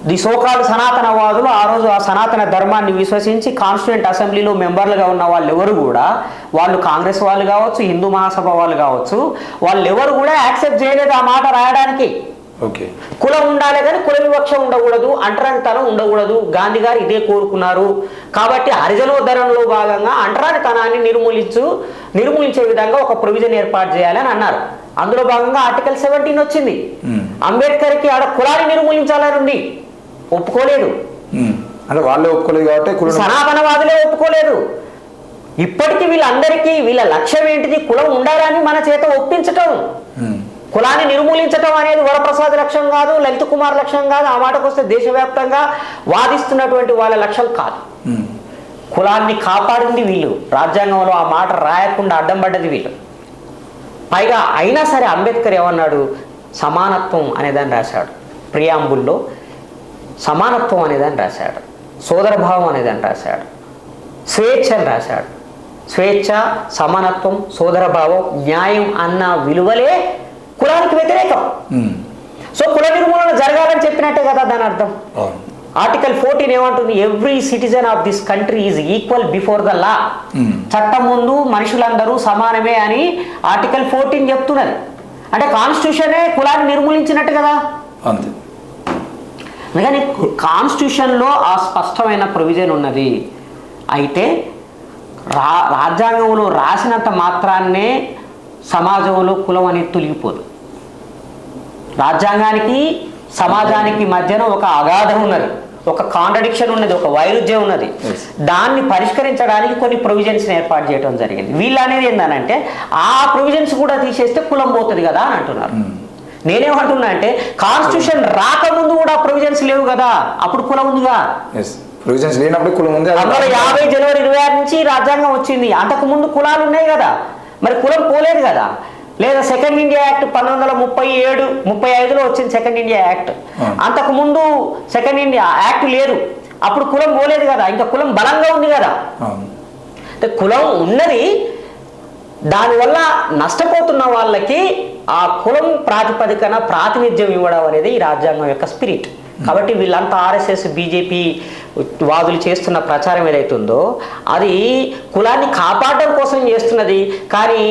ది సోకాల్డ్ సనాతనవాదులు ఆ రోజు ఆ సనాతన ధర్మాన్ని విశ్వసించి కాన్స్టిట్యూయెంట్ అసెంబ్లీలో మెంబర్లుగా ఉన్న వాళ్ళు ఎవరు కూడా, వాళ్ళు కాంగ్రెస్ వాళ్ళు కావచ్చు, హిందూ మహాసభ వాళ్ళు కావచ్చు, వాళ్ళు ఎవరు కూడా యాక్సెప్ట్ చేయలేదు ఆ మాట రాయడానికి. కులం ఉండాలి కానీ కుల వివక్ష ఉండకూడదు, అంటరానితనం ఉండకూడదు. గాంధీ గారు ఇదే కోరుకున్నారు. కాబట్టి హరిజనోద్ధరణలో భాగంగా అంటరానితనాన్ని నిర్మూలించే విధంగా ఒక ప్రొవిజన్ ఏర్పాటు చేయాలని అన్నారు. అందులో భాగంగా ఆర్టికల్ 17 వచ్చింది. అంబేద్కర్కి ఆడ కులాన్ని నిర్మూలించాలని ఉంది, ఒప్పుకోలేదు. అంటే వాళ్ళే ఒప్పుకోలేదు కాబట్టి సనాతనవాదులే ఒప్పుకోలేదు. ఇప్పటికీ వీళ్ళందరికీ వీళ్ళ లక్ష్యం ఏంటిది? కులం ఉండాలని మన చేత ఒప్పించటం. కులాన్ని నిర్మూలించడం అనేది వరప్రసాద్ లక్ష్యం కాదు, లలిత్ కుమార్ లక్ష్యం కాదు. ఆ మాటకు వస్తే దేశవ్యాప్తంగా వాదిస్తున్నటువంటి వాళ్ళ లక్ష్యం కాదు. కులాన్ని కాపాడింది వీళ్ళు. రాజ్యాంగంలో ఆ మాట రాయకుండా అడ్డం పడ్డది వీళ్ళు. పైగా అయినా సరే అంబేద్కర్ ఏమన్నాడు? సమానత్వం అనేదాన్ని రాశాడు. ప్రియాంబుల్లో సమానత్వం అనేదాన్ని రాశాడు, సోదరభావం అనేదాన్ని రాశాడు, స్వేచ్ఛ అని రాశాడు. స్వేచ్ఛ, సమానత్వం, సోదరభావం, న్యాయం అన్న విలువలే కులానికి వ్యతిరేకం. సో కుల నిర్మూలన జరగాలని చెప్పినట్టే కదా దాని అర్థం. ఆర్టికల్ 14 ఏమంటుంది? Every citizen of this country is equal before the law. చట్టం ముందు మనుషులందరూ సమానమే అని ఆర్టికల్ 14 చెప్తున్నది. అంటే కాన్స్టిట్యూషనే కులాన్ని నిర్మూలించినట్టు కదా. అందుకని కాన్స్టిట్యూషన్లో ఆ స్పష్టమైన ప్రొవిజన్ ఉన్నది. అయితే రాజ్యాంగంలో రాసినంత మాత్రాన్నే సమాజంలో కులం అనేది తొలగిపోదు. రాజ్యాంగానికి సమాజానికి మధ్యన ఒక అగాధం ఉన్నది, ఒక కాంట్రడిక్షన్ ఉన్నది, ఒక వైరుధ్యం ఉన్నది. దాన్ని పరిష్కరించడానికి కొన్ని ప్రొవిజన్స్ని ఏర్పాటు చేయడం జరిగింది. వీళ్ళు అనేది ఏంటంటే ఆ ప్రొవిజన్స్ కూడా తీసేస్తే కులం పోతుంది కదా అని అంటున్నారు. నేనేమంటున్నా అంటే కాన్స్టిట్యూషన్ రాకముందు కూడా ప్రొవిజన్స్ లేవు కదా, అప్పుడు కులం ఉందిగా. 1950 జనవరి 26 నుంచి రాజ్యాంగం వచ్చింది. అంతకు ముందు కులాలు ఉన్నాయి కదా, మరి కులం పోలేదు కదా. లేదా సెకండ్ ఇండియా యాక్ట్ 1937-35లో వచ్చింది సెకండ్ ఇండియా యాక్ట్. అంతకుముందు సెకండ్ ఇండియా యాక్ట్ లేదు, అప్పుడు కులం పోలేదు కదా, ఇంకా కులం బలంగా ఉంది కదా. కులం ఉన్నది, దానివల్ల నష్టపోతున్న వాళ్ళకి ఆ కులం ప్రాతిపదికన ప్రాతినిధ్యం ఇవ్వడం అనేది ఈ రాజ్యాంగం యొక్క స్పిరిట్. కాబట్టి వీళ్ళంతా ఆర్ఎస్ఎస్, బీజేపీ వాదులు చేస్తున్న ప్రచారం ఏదైతుందో అది కులాన్ని కాపాడడం కోసం చేస్తున్నది. కానీ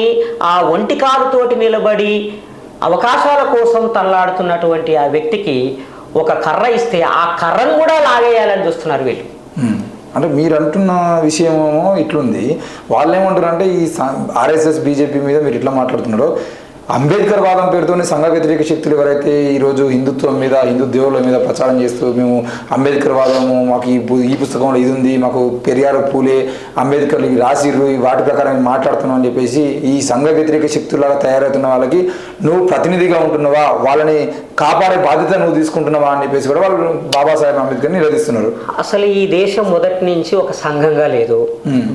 ఆ ఒంటి కాలుతోటి నిలబడి అవకాశాల కోసం తల్లాడుతున్నటువంటి ఆ వ్యక్తికి ఒక కర్ర ఇస్తే ఆ కర్రను కూడా లాగేయాలని చూస్తున్నారు వీళ్ళు. అంటే మీరు అంటున్న విషయమేమో ఇట్లుంది, వాళ్ళు ఏమంటారు అంటే ఈ ఆర్ఎస్ఎస్ బీజేపీ మీద మీరు ఇట్లా మాట్లాడుతున్నారో అంబేద్కర్ వాదం పేరుతోనే సంఘ వ్యతిరేక శక్తులు ఎవరైతే ఈరోజు హిందుత్వం మీద, హిందూ దేవుళ్ళ మీద ప్రచారం చేస్తూ మేము అంబేద్కర్ వాదము, మాకు ఈ పుస్తకంలో ఇది ఉంది, మాకు పెరియార్, పూలే, అంబేద్కర్ ఇవి రాసిర్రు, వాటి ప్రకారం మాట్లాడుతున్నాం అని చెప్పేసి ఈ సంఘ వ్యతిరేక శక్తులాగా తయారవుతున్న వాళ్ళకి నువ్వు ప్రతినిధిగా ఉంటున్నావా, వాళ్ళని కాపాడే బాధ్యత నువ్వు తీసుకుంటున్నావా అని చెప్పేసి కూడా వాళ్ళు బాబాసాహెబ్ అంబేద్కర్ని నిలదీస్తున్నారు. అసలు ఈ దేశం మొదటి నుంచి ఒక సంఘంగా లేదు.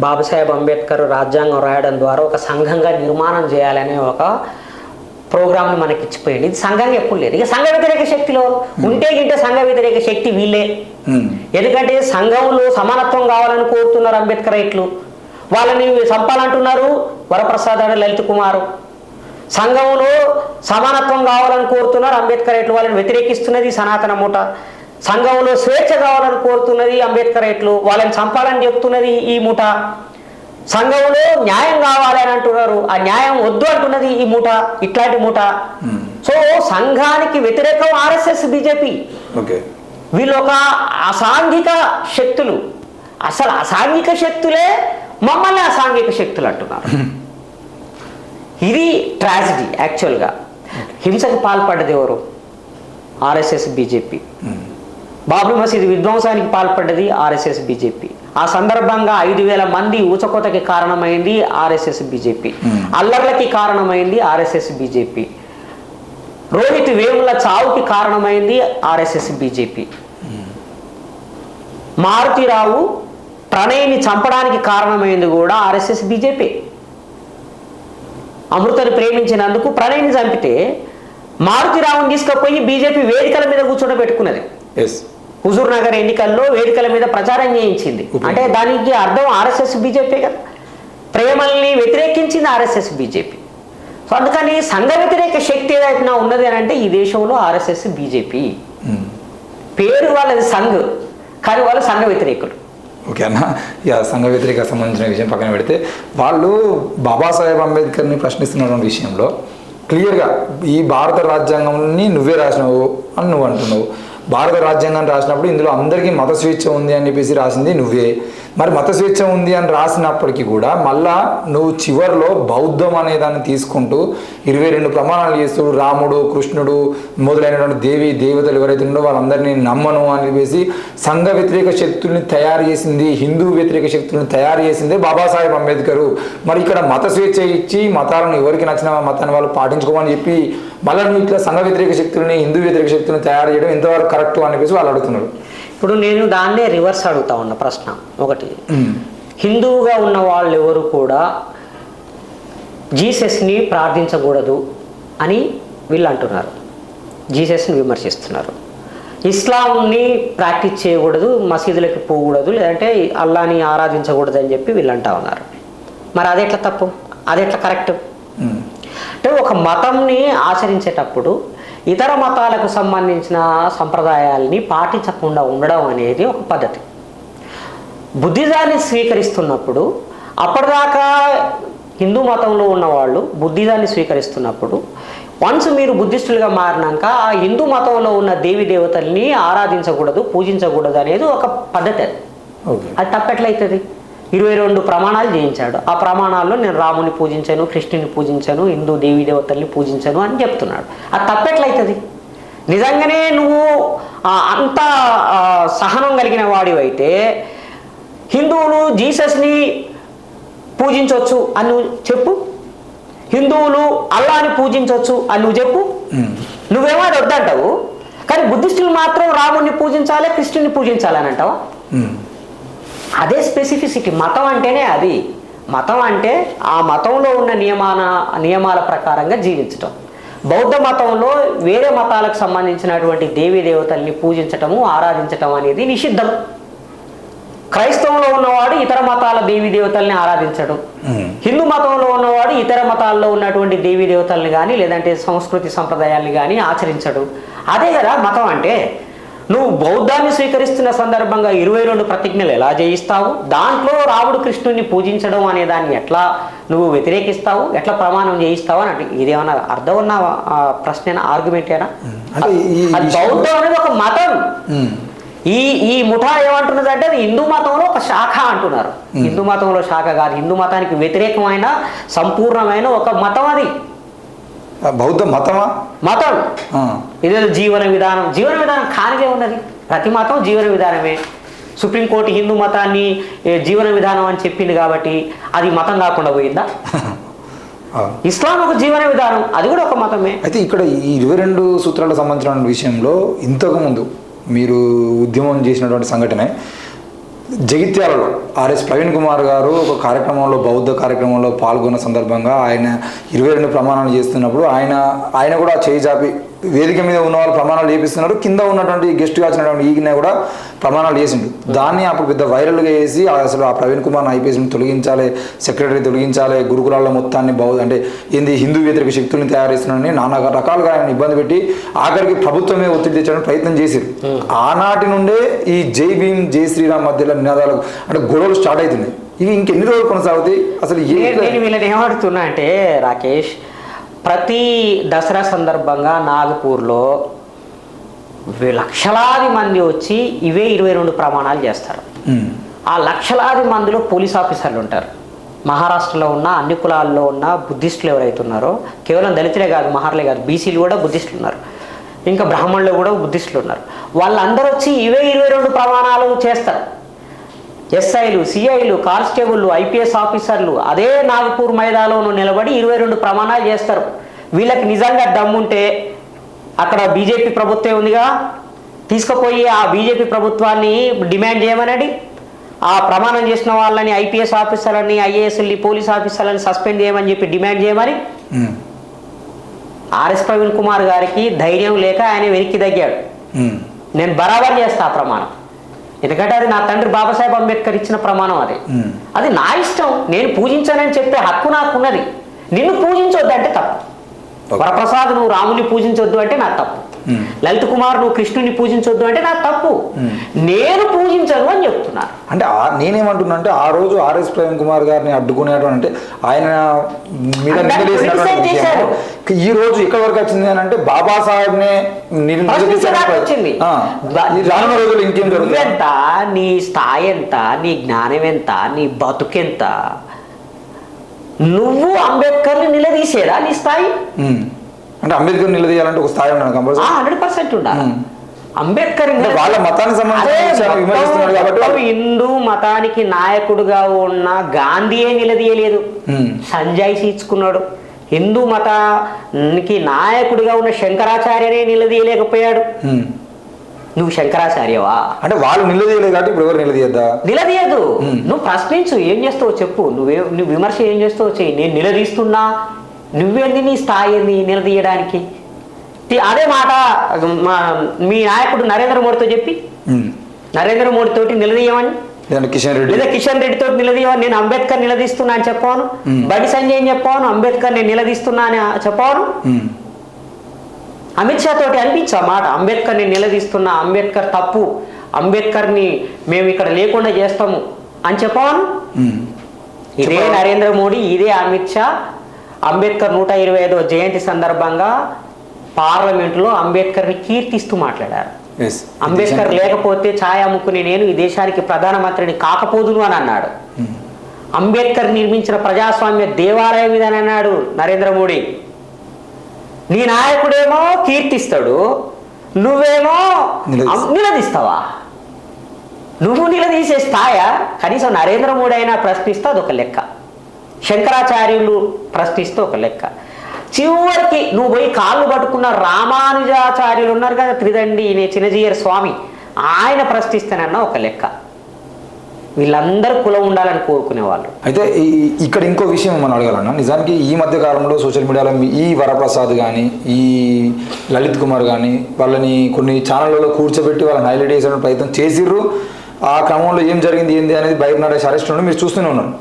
బాబాసాహెబ్ అంబేద్కర్ రాజ్యాంగం రాయడం ద్వారా ఒక సంఘంగా నిర్మాణం చేయాలనే ఒక ప్రోగ్రామ్ని మనకి ఇచ్చిపోయింది. ఇది సంఘంగా ఎప్పుడు లేదు. ఇక సంఘ వ్యతిరేక శక్తిలో ఉంటే గింటే సంఘ వ్యతిరేక శక్తి వీళ్ళే. ఎందుకంటే సంఘంలో సమానత్వం కావాలని కోరుతున్నారు అంబేద్కర్ రైట్లు, వాళ్ళని చంపాలంటున్నారు వరప్రసాద్ అని లలిత్ కుమార్. సంఘంలో సమానత్వం కావాలని కోరుతున్నారు అంబేద్కర్ రైట్లు, వాళ్ళని వ్యతిరేకిస్తున్నది సనాతన మూట. సంఘంలో స్వేచ్ఛ కావాలని కోరుతున్నది అంబేద్కర్ రైట్లు, వాళ్ళని చంపాలని చెప్తున్నది ఈ మూట. సంఘంలో న్యాయం కావాలి అని అంటున్నారు, ఆ న్యాయం వద్దు అంటున్నది ఈ మూట, ఇట్లాంటి మూట. సో సంఘానికి వ్యతిరేకం ఆర్ఎస్ఎస్, బీజేపీ. వీళ్ళు ఒక అసాంఘిక శక్తులు. అసలు అసాంఘిక శక్తులే మమ్మల్ని అసాంఘిక శక్తులు అంటున్నారు. ఇది ట్రాజిడీ. యాక్చువల్గా హింసకు పాల్పడ్డది ఎవరు? RSS, BJP. బాబ్రీ మసీద్ విధ్వంసానికి పాల్పడ్డది ఆర్ఎస్ఎస్, బీజేపీ. ఆ సందర్భంగా 5,000 మంది ఊచకోతకి కారణమైంది ఆర్ఎస్ఎస్, బీజేపీ. అల్లర్లకి కారణమైంది ఆర్ఎస్ఎస్, బీజేపీ. రోహిత్ వేముల చావుకి కారణమైంది ఆర్ఎస్ఎస్, బీజేపీ. మారుతిరావు ప్రణయ్ని చంపడానికి కారణమైంది కూడా ఆర్ఎస్ఎస్, బీజేపీ. అమృతని ప్రేమించినందుకు ప్రణయ్ని చంపితే మారుతిరావుని తీసుకుపోయి బీజేపీ వేదికల మీద కూర్చోబెట్టుకున్నది. హుజూర్ నగర్ ఎన్నికల్లో వేదికల మీద ప్రచారం చేయించింది. అంటే దానికి అర్థం ఆర్ఎస్ఎస్, బీజేపీ కదా. ప్రేమల్ని వ్యతిరేకించింది ఆర్ఎస్ఎస్, బీజేపీ. సో అందుకని సంఘ వ్యతిరేక శక్తి ఏదైనా ఉన్నది అని అంటే ఈ దేశంలో ఆర్ఎస్ఎస్, బీజేపీ. పేరు వాళ్ళది సంఘ్, కానీ వాళ్ళు సంఘ వ్యతిరేకులు. ఓకే అన్న, ఇక సంఘ వ్యతిరేక సంబంధించిన విషయం పక్కన పెడితే వాళ్ళు బాబాసాహెబ్ అంబేద్కర్ని ప్రశ్నిస్తున్నటువంటి విషయంలో క్లియర్గా ఈ భారత రాజ్యాంగంని నువ్వే రాసినావు అని నువ్వు అంటున్నావు. భారత రాజ్యాంగాన్ని రాసినప్పుడు ఇందులో అందరికీ మత స్వేచ్ఛ ఉంది అని చెప్పేసి రాసింది నువ్వే. మరి మత స్వేచ్ఛ ఉంది అని రాసినప్పటికీ కూడా మళ్ళా నువ్వు చివరిలో బౌద్ధం అనే దాన్ని తీసుకుంటూ 22 ప్రమాణాలు చేస్తూ రాముడు, కృష్ణుడు మొదలైనటువంటి దేవతలు ఎవరైతే ఉండో వాళ్ళందరినీ నమ్మను అని చెప్పేసి సంఘ వ్యతిరేక శక్తుల్ని తయారు చేసింది, హిందూ వ్యతిరేక శక్తుల్ని తయారు చేసిందే బాబాసాహెబ్ అంబేద్కర్. మరి ఇక్కడ మత స్వేచ్ఛ ఇచ్చి మతాలను ఎవరికి నచ్చిన మతాన్ని వాళ్ళు పాటించుకోమని చెప్పి మళ్ళీ నువ్వు ఇట్లా సంఘ వ్యతిరేక శక్తుల్ని, హిందూ వ్యతిరేక శక్తులను తయారు చేయడం ఎంతవరకు కరెక్ట్ అని చెప్పేసి వాళ్ళు అడుగుతున్నారు. ఇప్పుడు నేను దాన్నే రివర్స్ అడుగుతా ఉన్న ప్రశ్న ఒకటి. హిందువుగా ఉన్న వాళ్ళు ఎవరు కూడా జీసస్ని ప్రార్థించకూడదు అని వీళ్ళు అంటున్నారు, జీసస్ని విమర్శిస్తున్నారు. ఇస్లాంని ప్రాక్టీస్ చేయకూడదు, మసీదులకి పోకూడదు, లేదంటే అల్లాని ఆరాధించకూడదు అని చెప్పి వీళ్ళు అంటా ఉన్నారు. మరి అదెట్లా తప్పు, అదెట్లా కరెక్ట్? అంటే ఒక మతంని ఆచరించేటప్పుడు ఇతర మతాలకు సంబంధించిన సంప్రదాయాల్ని పాటించకుండా ఉండడం అనేది ఒక పద్ధతి. బుద్ధిజాన్ని స్వీకరిస్తున్నప్పుడు అప్పటిదాకా హిందూ మతంలో ఉన్నవాళ్ళు బుద్ధిజాన్ని స్వీకరిస్తున్నప్పుడు వన్స్ మీరు బుద్ధిస్టులుగా మారినాక ఆ హిందూ మతంలో ఉన్న దేవి దేవతల్ని ఆరాధించకూడదు, పూజించకూడదు అనేది ఒక పద్ధతి. అది తప్పెట్లయితుంది? 22 ప్రమాణాలు చేయించాడు. ఆ ప్రమాణాల్లో నేను రాముని పూజించాను, కృష్ణుని పూజించాను, హిందూ దేవీ దేవతల్ని పూజించాను అని చెప్తున్నాడు. అది తప్పెట్లయితుంది? నిజంగానే నువ్వు అంత సహనం కలిగిన వాడివైతే హిందువులు జీసస్ని పూజించవచ్చు అని నువ్వు చెప్పు, హిందువులు అల్లాని పూజించవచ్చు అని నువ్వు చెప్పు. నువ్వేమో అది వద్దంటావు, కానీ బుద్ధిస్టులు మాత్రం రాముడిని పూజించాలి, కృష్ణుని పూజించాలి అని అంటావా? అదే స్పెసిఫిసిటీ. మతం అంటేనే అది. మతం అంటే ఆ మతంలో ఉన్న నియమాల ప్రకారంగా జీవించటం. బౌద్ధ మతంలో వేరే మతాలకు సంబంధించినటువంటి దేవీ దేవతల్ని పూజించటము, ఆరాధించటం అనేది నిషిద్ధం. క్రైస్తవంలో ఉన్నవాడు ఇతర మతాల దేవీ దేవతల్ని ఆరాధించడు, హిందూ మతంలో ఉన్నవాడు ఇతర మతాల్లో ఉన్నటువంటి దేవీ దేవతల్ని కానీ లేదంటే సంస్కృతి సంప్రదాయాల్ని కానీ ఆచరించడు. అదే కదా మతం అంటే. నువ్వు బౌద్ధాన్ని స్వీకరిస్తున్న సందర్భంగా 22 ప్రతిజ్ఞలు ఎలా చేయిస్తావు? దాంట్లో రాముడు కృష్ణుని పూజించడం అనే దాన్ని ఎట్లా నువ్వు వ్యతిరేకిస్తావు, ఎట్లా ప్రమాణం చేయిస్తావు అని అంటే ఇదేమన్నా అర్థం ఉన్న ప్రశ్న, ఆర్గ్యుమెంటేనా? అది బౌద్ధం అనేది ఒక మతం. ఈ ముఠా ఏమంటున్నది అంటే అది హిందూ మతంలో ఒక శాఖ అంటున్నారు. హిందూ మతంలో శాఖ కాదు, హిందూ మతానికి వ్యతిరేకమైన సంపూర్ణమైన ఒక మతం అది. బౌద్ధ మతమా? మతం. ఇదేదో జీవన విధానం కానిదే ఉన్నది. ప్రతి మతం జీవన విధానమే. సుప్రీంకోర్టు హిందూ మతాన్ని జీవన విధానం అని చెప్పింది కాబట్టి అది మతం కాకుండా పోయిందా? ఇస్లాం ఒక జీవన విధానం, అది కూడా ఒక మతమే. అయితే ఇక్కడ ఈ 22 సూత్రాలకు సంబంధించిన విషయంలో ఇంతకుముందు మీరు ఉద్యమం చేసినటువంటి సంఘటనే జగిత్యాలలో ఆర్ఎస్ ప్రవీణ్ కుమార్ గారు ఒక కార్యక్రమంలో, బౌద్ధ కార్యక్రమంలో పాల్గొన్న సందర్భంగా ఆయన 22 ప్రమాణాలు చేస్తున్నప్పుడు ఆయన కూడా చేయి చాపి వేదిక మీద ఉన్న వాళ్ళు ప్రమాణాలు చేపిస్తున్నారు, కింద ఉన్నటువంటి గెస్ట్గా వచ్చినటువంటి ఈగిన కూడా ప్రమాణాలు చేసిండు. దాన్ని అప్పుడు పెద్ద వైరల్గా చేసి అసలు ఆ ప్రవీణ్ కుమార్ని ఐపీఎస్ని తొలగించాలి, సెక్రటరీ తొలగించాలి, గురుకులాల మొత్తాన్ని అంటే ఏంది హిందూ వ్యతిరేక శక్తుల్ని తయారు చేస్తున్నారని నానా రకాలుగా ఆయన ఇబ్బంది పెట్టి ఆఖరికి ప్రభుత్వమే ఒత్తిడి తెచ్చడానికి ప్రయత్నం చేశారు. ఆనాటి నుండే ఈ జై భీమ్ జై శ్రీరామ్ మధ్యలో నినాదాలు అంటే గొడవలు స్టార్ట్ అవుతున్నాయి. ఇవి ఇంకెన్ని రోజులు కొనసాగుతాయి? అసలు నేను వీళ్ళని ఏమడుతున్నా అంటే రాకేష్, ప్రతి దసరా సందర్భంగా నాగపూర్లో లక్షలాది మంది వచ్చి ఇవే 22 ప్రమాణాలు చేస్తారు. ఆ లక్షలాది మందిలో పోలీస్ ఆఫీసర్లు ఉంటారు. మహారాష్ట్రలో ఉన్న అన్ని కులాల్లో ఉన్న బుద్ధిస్టులు ఎవరైతే ఉన్నారో, కేవలం దళితులే కాదు, మహార్లే కాదు, బీసీలు కూడా బుద్ధిస్టులు ఉన్నారు, ఇంకా బ్రాహ్మణులు కూడా బుద్ధిస్టులు ఉన్నారు. వాళ్ళందరూ వచ్చి ఇవే 22 ప్రమాణాలు చేస్తారు. ఎస్ఐలు, సిఐలు, కానిస్టేబుళ్ళు, ఐపీఎస్ ఆఫీసర్లు అదే నాగపూర్ మైదానంలో నిలబడి 22 ప్రమాణాలు చేస్తారు. వీళ్ళకి నిజంగా దమ్ముంటే అక్కడ బీజేపీ ప్రభుత్వం ఉందిగా, తీసుకుపోయి ఆ బీజేపీ ప్రభుత్వాన్ని డిమాండ్ చేయమనండి. ఆ ప్రమాణం చేసిన వాళ్ళని, ఐపీఎస్ ఆఫీసర్లని, ఐఏఎస్ని, పోలీస్ ఆఫీసర్లని సస్పెండ్ చేయమని చెప్పి డిమాండ్ చేయమని. ఆర్ఎస్ ప్రవీణ్ కుమార్ గారికి ధైర్యం లేక ఆయన వెనక్కి తగ్గాడు. నేను బరాబర్ చేస్తా ఆ ప్రమాణం, ఎందుకంటే అది నా తండ్రి బాబాసాహెబ్ అంబేద్కర్ ఇచ్చిన ప్రమాణం. అది నా ఇష్టం, నేను పూజించానని చెప్పే హక్కు నాకున్నది. నిన్ను పూజించొద్దు అంటే తప్పు. వరప్రసాద్ నువ్వు రాముని పూజించొద్దు అంటే నాకు తప్పు. లలిత్ కుమార్ నువ్వు కృష్ణుని పూజించొద్దు అంటే నాకు తప్పు. నేను పూజించను అని చెప్తున్నారు. అంటే నేనేమంటున్నా అంటే ఆ రోజు ఆర్ఎస్ ప్రవీణ్ కుమార్ గారిని అడ్డుకునేటువంటి ఆయన మీద ఈ రోజు ఎక్కడి వరకు వచ్చింది అని అంటే బాబాసాహెబ్నే వచ్చింది. రానున్న రోజులు ఇంకేం జరుగుతుంది? ఎంత నీ స్థాయి ఎంత, నీ జ్ఞానం ఎంత, నీ బతుకెంత? నువ్వు అంబేద్కర్ని నిలదీసేదా నీ స్థాయి? అంటే అంబేద్కర్ నిలదీయాలంటే ఒక స్థాయి ఉండాలి, 100% ఉండాలి. అంబేద్కర్ వాళ్ళ మతానికి సంబంధించి హిందూ మతానికి నాయకుడుగా ఉన్న గాంధీయే నిలదీయలేదు, సంజాయిషి ఇచ్చుకున్నాడు. హిందూ మతానికి నాయకుడిగా ఉన్న శంకరాచార్యనే నిలదీయలేకపోయాడు. నువ్వు శంకరాచార్యవా అంటే వాళ్ళు నిలదీయలేదు కాబట్టి ఇప్పుడు ఎవరు నిలదీయద్దా? నిలదీయదు. నువ్వు ప్రశ్నించు, ఏం చేస్తావో చెప్పు, నువ్వు విమర్శ ఏం చేస్తావో చెయ్యి. నేను నిలదీస్తున్నా, నువ్వేంది, నీ స్థాయి ఏంది నిలదీయడానికి? అదే మాట మీ నాయకుడు నరేంద్ర మోడీతో చెప్పి, నరేంద్ర మోడీ తోటి నిలదీయమని, కిషన్ రెడ్డితో నిలదీయమని, నేను అంబేద్కర్ నిలదీస్తున్నా అని చెప్పాను. బండి సంజయ్ అని చెప్పాను, అంబేద్కర్ నేను నిలదీస్తున్నా అని చెప్పాను. అమిత్ షా తోటి అనిపించా మాట, అంబేద్కర్ని నిలదీస్తున్నా, అంబేద్కర్ తప్పు, అంబేద్కర్ని మేము ఇక్కడ లేకుండా చేస్తాము అని చెప్పాను. ఇదే నరేంద్ర మోడీ, ఇదే అమిత్ షా అంబేద్కర్ 125వ జయంతి సందర్భంగా పార్లమెంట్లో అంబేద్కర్ని కీర్తిస్తూ మాట్లాడారు. అంబేద్కర్ లేకపోతే ఛాయ్ అమ్ముకుని నేను ఈ దేశానికి ప్రధానమంత్రిని కాకపోదును అని అన్నాడు. అంబేద్కర్ నిర్మించిన ప్రజాస్వామ్య దేవాలయం ఇదని అన్నాడు నరేంద్ర మోడీ. నీ నాయకుడేమో కీర్తిస్తాడు, నువ్వేమో నిలదీస్తావా? నువ్వు నిలదీసే స్థాయా? కనీసం నరేంద్ర మోడీ అయినా ప్రశ్నిస్తే అదొక లెక్క, శంకరాచార్యులు ప్రశ్నిస్తే ఒక లెక్క. చివరికి నువ్వు పోయి కాళ్ళు పట్టుకున్న రామానుజాచార్యులు ఉన్నారు కదా, త్రిదండి చిన్నజీయర్ స్వామి, ఆయన ప్రశ్నిస్తానన్నా ఒక లెక్క. వీళ్ళందరూ కులం ఉండాలని కోరుకునేవాళ్ళు. అయితే ఇక్కడ ఇంకో విషయం మనం అడగాలన్నా, నిజానికి ఈ మధ్య కాలంలో సోషల్ మీడియాలో ఈ వరప్రసాద్ కానీ, ఈ లలిత్ కుమార్ కానీ వాళ్ళని కొన్ని ఛానళ్ళలో కూర్చోబెట్టి వాళ్ళని హైలైట్ చేసే ప్రయత్నం చేసిర్రు. ఆ క్రమంలో ఏం జరిగింది ఏంది అనేది బయట నరేష్ అరెస్ట్ నుండి మీరు చూస్తూనే ఉన్నారు.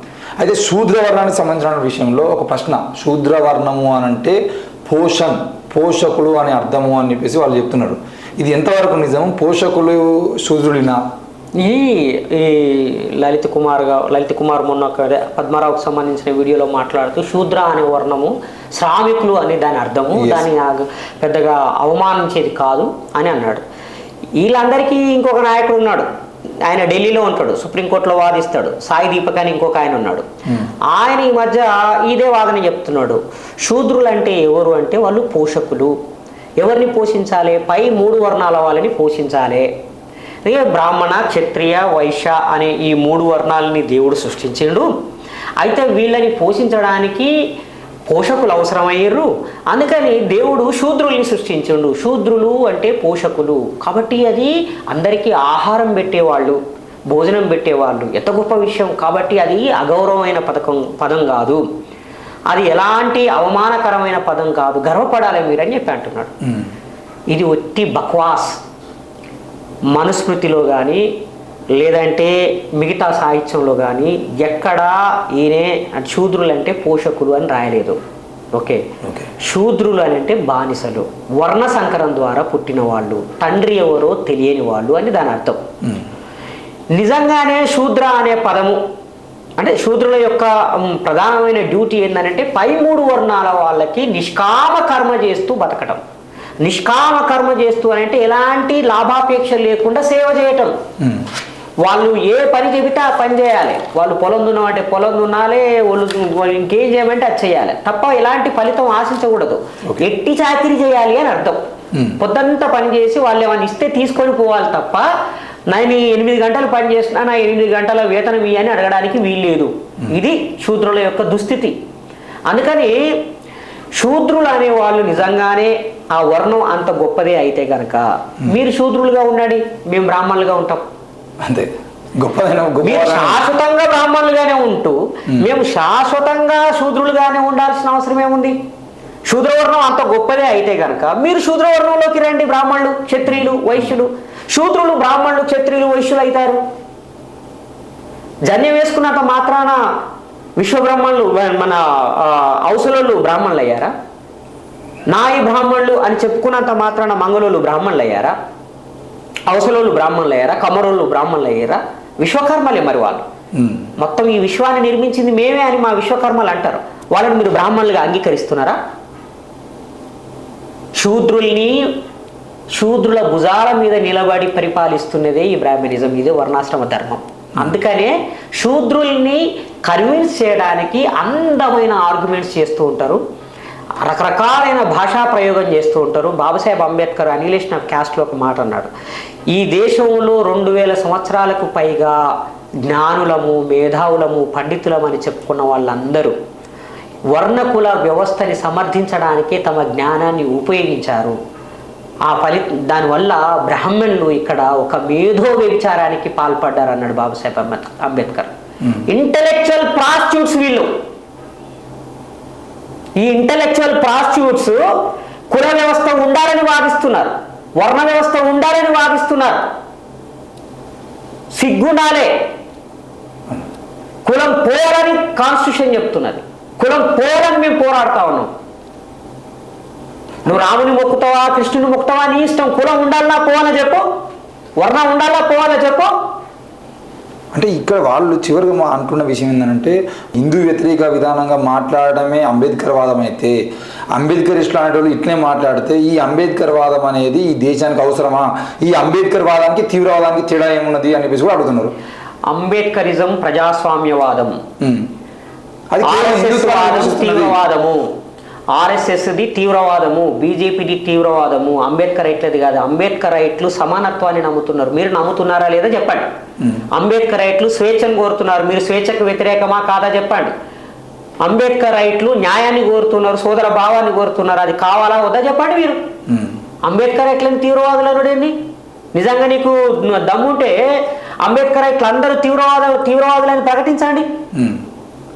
అయితే శూద్రవర్ణానికి సంబంధించిన విషయంలో ఒక ప్రశ్న, శూద్రవర్ణము అని అంటే పోషకుడు అనే అర్థము అని చెప్పేసి వాళ్ళు చెప్తున్నారు. ఇది ఎంతవరకు నిజం? పోషకులు శూద్రుడినా? ఈ లలిత్ కుమార్ మొన్న పద్మారావుకు సంబంధించిన వీడియోలో మాట్లాడుతూ శూద్ర అనే వర్ణము శ్రామికులు అనే దాని అర్థము, దాన్ని పెద్దగా అవమానించేది కాదు అని అన్నాడు. వీళ్ళందరికీ ఇంకొక నాయకుడు ఉన్నాడు, ఆయన ఢిల్లీలో ఉంటాడు, సుప్రీంకోర్టులో వాదిస్తాడు. సాయి దీపక్ అని ఇంకొక ఆయన ఉన్నాడు. ఆయన ఈ మధ్య ఇదే వాదన చెప్తున్నాడు. శూద్రులు అంటే ఎవరు అంటే వాళ్ళు పోషకులు. ఎవరిని పోషించాలి? పై 3 వర్ణాల వాళ్ళని పోషించాలి. బ్రాహ్మణ, క్షత్రియ, వైశ్య అనే ఈ 3 వర్ణాలని దేవుడు సృష్టించిండు. అయితే వీళ్ళని పోషించడానికి పోషకులు అవసరమయ్యారు. అందుకని దేవుడు శూద్రుల్ని సృష్టించిండు. శూద్రులు అంటే పోషకులు కాబట్టి అది అందరికీ ఆహారం పెట్టేవాళ్ళు, భోజనం పెట్టేవాళ్ళు. ఎంత గొప్ప విషయం. కాబట్టి అది అగౌరవమైన పదం కాదు, అది ఎలాంటి అవమానకరమైన పదం కాదు, గర్వపడాలి మీరని చెప్పి అంటున్నాడు. ఇది ఒట్టి బక్వాస్. మనుస్మృతిలో కానీ లేదంటే మిగతా సాహిత్యంలో కానీ ఎక్కడా ఈయనే శూద్రులు అంటే పోషకులు అని రాయలేదు. ఓకే, శూద్రులు అని అంటే బానిసలు, వర్ణ సంకరం ద్వారా పుట్టిన వాళ్ళు, తండ్రి ఎవరో తెలియని వాళ్ళు అని దాని అర్థం. నిజంగానే శూద్ర అనే పదము అంటే శూద్రుల యొక్క ప్రధానమైన డ్యూటీ ఏంటంటే పై 3 వర్ణాల వాళ్ళకి నిష్కామ కర్మ చేస్తూ బతకటం. నిష్కామ కర్మ చేస్తూ అని అంటే ఎలాంటి లాభాపేక్ష లేకుండా సేవ చేయటం. వాళ్ళు ఏ పని చెబితే ఆ పని చేయాలి. వాళ్ళు పొలం దున్నమంటే పొలం దున్నాలి, వాళ్ళు ఇంకేం చేయమంటే అది చేయాలి తప్ప ఎలాంటి ఫలితం ఆశించకూడదు. ఎట్టి చాకిరీ చేయాలి అని అర్థం. పొద్దంతా పని చేసి వాళ్ళు ఏమైనా ఇస్తే తీసుకొని పోవాలి తప్ప నేను 8 గంటలు పని చేసినా నా 8 గంటల వేతనం ఇయ్యని అడగడానికి వీల్లేదు. ఇది శూద్రుల యొక్క దుస్థితి. అందుకని శూద్రులు అనే వాళ్ళు నిజంగానే ఆ వర్ణం అంత గొప్పదే అయితే కనుక మీరు శూద్రులుగా ఉండండి, మేము బ్రాహ్మణులుగా ఉంటాం. అంతే. మీరు శాశ్వతంగా బ్రాహ్మణులుగానే ఉంటూ మేము శాశ్వతంగా శూద్రులుగానే ఉండాల్సిన అవసరం ఏముంది? శూద్రవర్ణం అంత గొప్పదే అయితే కనుక మీరు శూద్రవర్ణంలోకి రండి. బ్రాహ్మణులు, క్షత్రియులు, వైశ్యులు. శూద్రులు బ్రాహ్మణులు, క్షత్రియులు, వైశ్యులు అవుతారు. జన్యం వేసుకున్నంత మాత్రాన విశ్వబ్రాహ్మణులు మన ఔసులు బ్రాహ్మణులు అయ్యారా? నాయి బ్రాహ్మణులు అని చెప్పుకున్నంత మాత్రాన మంగళోళ్ళు బ్రాహ్మణులు అయ్యారా? ఔసలోళ్ళు బ్రాహ్మణులు అయ్యారా? కమరోళ్ళు బ్రాహ్మణులు అయ్యారా? విశ్వకర్మలే మరి వాళ్ళు. మొత్తం ఈ విశ్వాన్ని నిర్మించింది మేమే అని మా విశ్వకర్మలు అంటారు. వాళ్ళని మీరు బ్రాహ్మణులుగా అంగీకరిస్తున్నారా? శూద్రుల భుజాల మీద నిలబడి పరిపాలిస్తున్నదే ఈ బ్రాహ్మణిజం, ఇదే వర్ణాశ్రమ ధర్మం. అందుకనే శూద్రుల్ని కన్విన్స్ చేయడానికి అందమైన ఆర్గ్యుమెంట్స్ చేస్తూ ఉంటారు, రకరకాలైన భాషా ప్రయోగం చేస్తూ ఉంటారు. బాబాసాహెబ్ అంబేద్కర్ అనిలేషన్ ఆఫ్ క్యాస్ట్లో ఒక మాట అన్నాడు. ఈ దేశంలో 2000 సంవత్సరాలకు పైగా జ్ఞానులము, మేధావులము, పండితులమని చెప్పుకున్న వాళ్ళందరూ వర్ణకుల వ్యవస్థని సమర్థించడానికే తమ జ్ఞానాన్ని ఉపయోగించారు. దానివల్ల బ్రాహ్మణులు ఇక్కడ ఒక మేధో వ్యభిచారానికి పాల్పడ్డారు అన్నాడు బాబాసాహెబ్ అంబేద్కర్. ఇంటలెక్చువల్ ప్రాస్టిట్యూట్స్ వీళ్ళు. ఈ ఇంటలెక్చువల్ ప్రాస్టిట్యూట్స్ కుల వ్యవస్థ ఉండాలని వాదిస్తున్నారు, వర్ణ వ్యవస్థ ఉండాలని వాదిస్తున్నారు. సిగ్గుండాలే. కులం పోరని కాన్స్టిట్యూషన్ చెప్తున్నది. కులం పోరని మేము పోరాడుతా ఉన్నాం. నువ్వు రాముని మొక్కుతావా, కృష్ణుని మొక్కుతావా, నీ ఇష్టం. కులం ఉండాలా పోవాలా చెప్పు, వర్ణం ఉండాలా పోవాలా చెప్పు. అంటే ఇక్కడ వాళ్ళు చివరిగా అంటున్న విషయం ఏంటంటే హిందూ వ్యతిరేక విధానంగా మాట్లాడడమే అంబేద్కర్ వాదం అయితే, అంబేద్కరిస్టులు అనేటోళ్ళు ఇట్లే మాట్లాడితే ఈ అంబేద్కర్ వాదం అనేది ఈ దేశానికి అవసరమా, ఈ అంబేద్కర్ వాదానికి తీవ్రవాదానికి తేడా ఏమున్నది అని చెప్పేసి కూడా అడుగుతున్నారు. అంబేద్కరిజం ప్రజాస్వామ్యవాదం, తీవ్రవాదము. ఆర్ఎస్ఎస్ది తీవ్రవాదము, బీజేపీది తీవ్రవాదము. అంబేద్కర్ రైట్లది కాదు. అంబేద్కర్ రైట్లు సమానత్వాన్ని నమ్ముతున్నారు. మీరు నమ్ముతున్నారా లేదా చెప్పండి. అంబేద్కర్ రైట్లు స్వేచ్ఛను కోరుతున్నారు. మీరు స్వేచ్ఛకు వ్యతిరేకమా కాదా చెప్పండి. అంబేద్కర్ రైట్లు న్యాయాన్ని కోరుతున్నారు, సోదర భావాన్ని కోరుతున్నారు. అది కావాలా వద్దా చెప్పండి మీరు. అంబేద్కర్ రైట్లని తీవ్రవాదులు అనడండి. నిజంగా నీకు దమ్ముంటే అంబేద్కర్ రైట్లు అందరూ తీవ్రవాదులని ప్రకటించండి.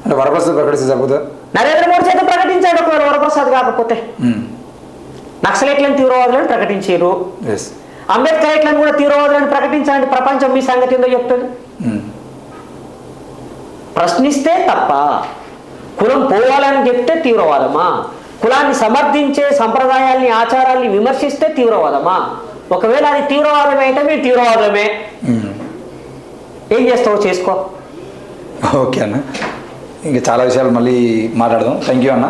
అంటే వరప్రసాద్ ప్రకటిస్తే సరిపోతుందా? నరేంద్ర మోడీ చేత ప్రకటించాడు. ఒకవేళ వరప్రసాద్ కాకపోతే నక్సలైట్లను తీవ్రవాదులను ప్రకటించారు. అంబేద్కర్ రైట్లను కూడా తీవ్రవాదులను ప్రకటించండి. ప్రపంచం మీ సంగతి ఏందో చెప్తుంది. ప్రశ్నిస్తే తప్ప, కులం పోవాలని చెప్తే తీవ్రవాదమా, కులాన్ని సమర్థించే సంప్రదాయాల్ని ఆచారాల్ని విమర్శిస్తే తీవ్రవాదమా? ఒకవేళ అది తీవ్రవాదమే అయితే మీరు తీవ్రవాదమే. ఏం చేస్తావో చేసుకో. ఓకే అన్న, ఇంకా చాలా విషయాలు మళ్ళీ మాట్లాడదాం. థ్యాంక్ యూ అన్న.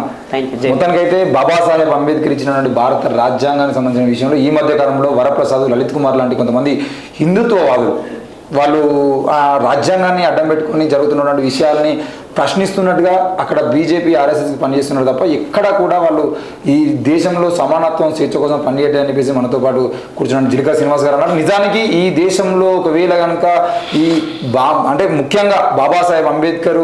మొత్తానికి అయితే బాబాసాహెబ్ అంబేద్కర్ ఇచ్చినటువంటి భారత రాజ్యాంగానికి సంబంధించిన విషయంలో ఈ మధ్య కాలంలో వరప్రసాద్, లలిత్ కుమార్ లాంటి కొంతమంది హిందుత్వవాదులు వాళ్ళు ఆ రాజ్యాంగాన్ని అడ్డం పెట్టుకుని జరుగుతున్నటువంటి విషయాల్ని ప్రశ్నిస్తున్నట్టుగా అక్కడ బీజేపీ ఆర్ఎస్ఎస్కి పనిచేస్తున్నారు తప్ప ఎక్కడ కూడా వాళ్ళు ఈ దేశంలో సమానత్వం స్వేచ్ఛ కోసం పనిచేయడం అని చెప్పేసి మనతో పాటు కూర్చున్న జిలకర శ్రీనివాస్ గారు అన్నారు. నిజానికి ఈ దేశంలో ఒకవేళ కనుక ఈ అంటే ముఖ్యంగా బాబాసాహెబ్ అంబేద్కర్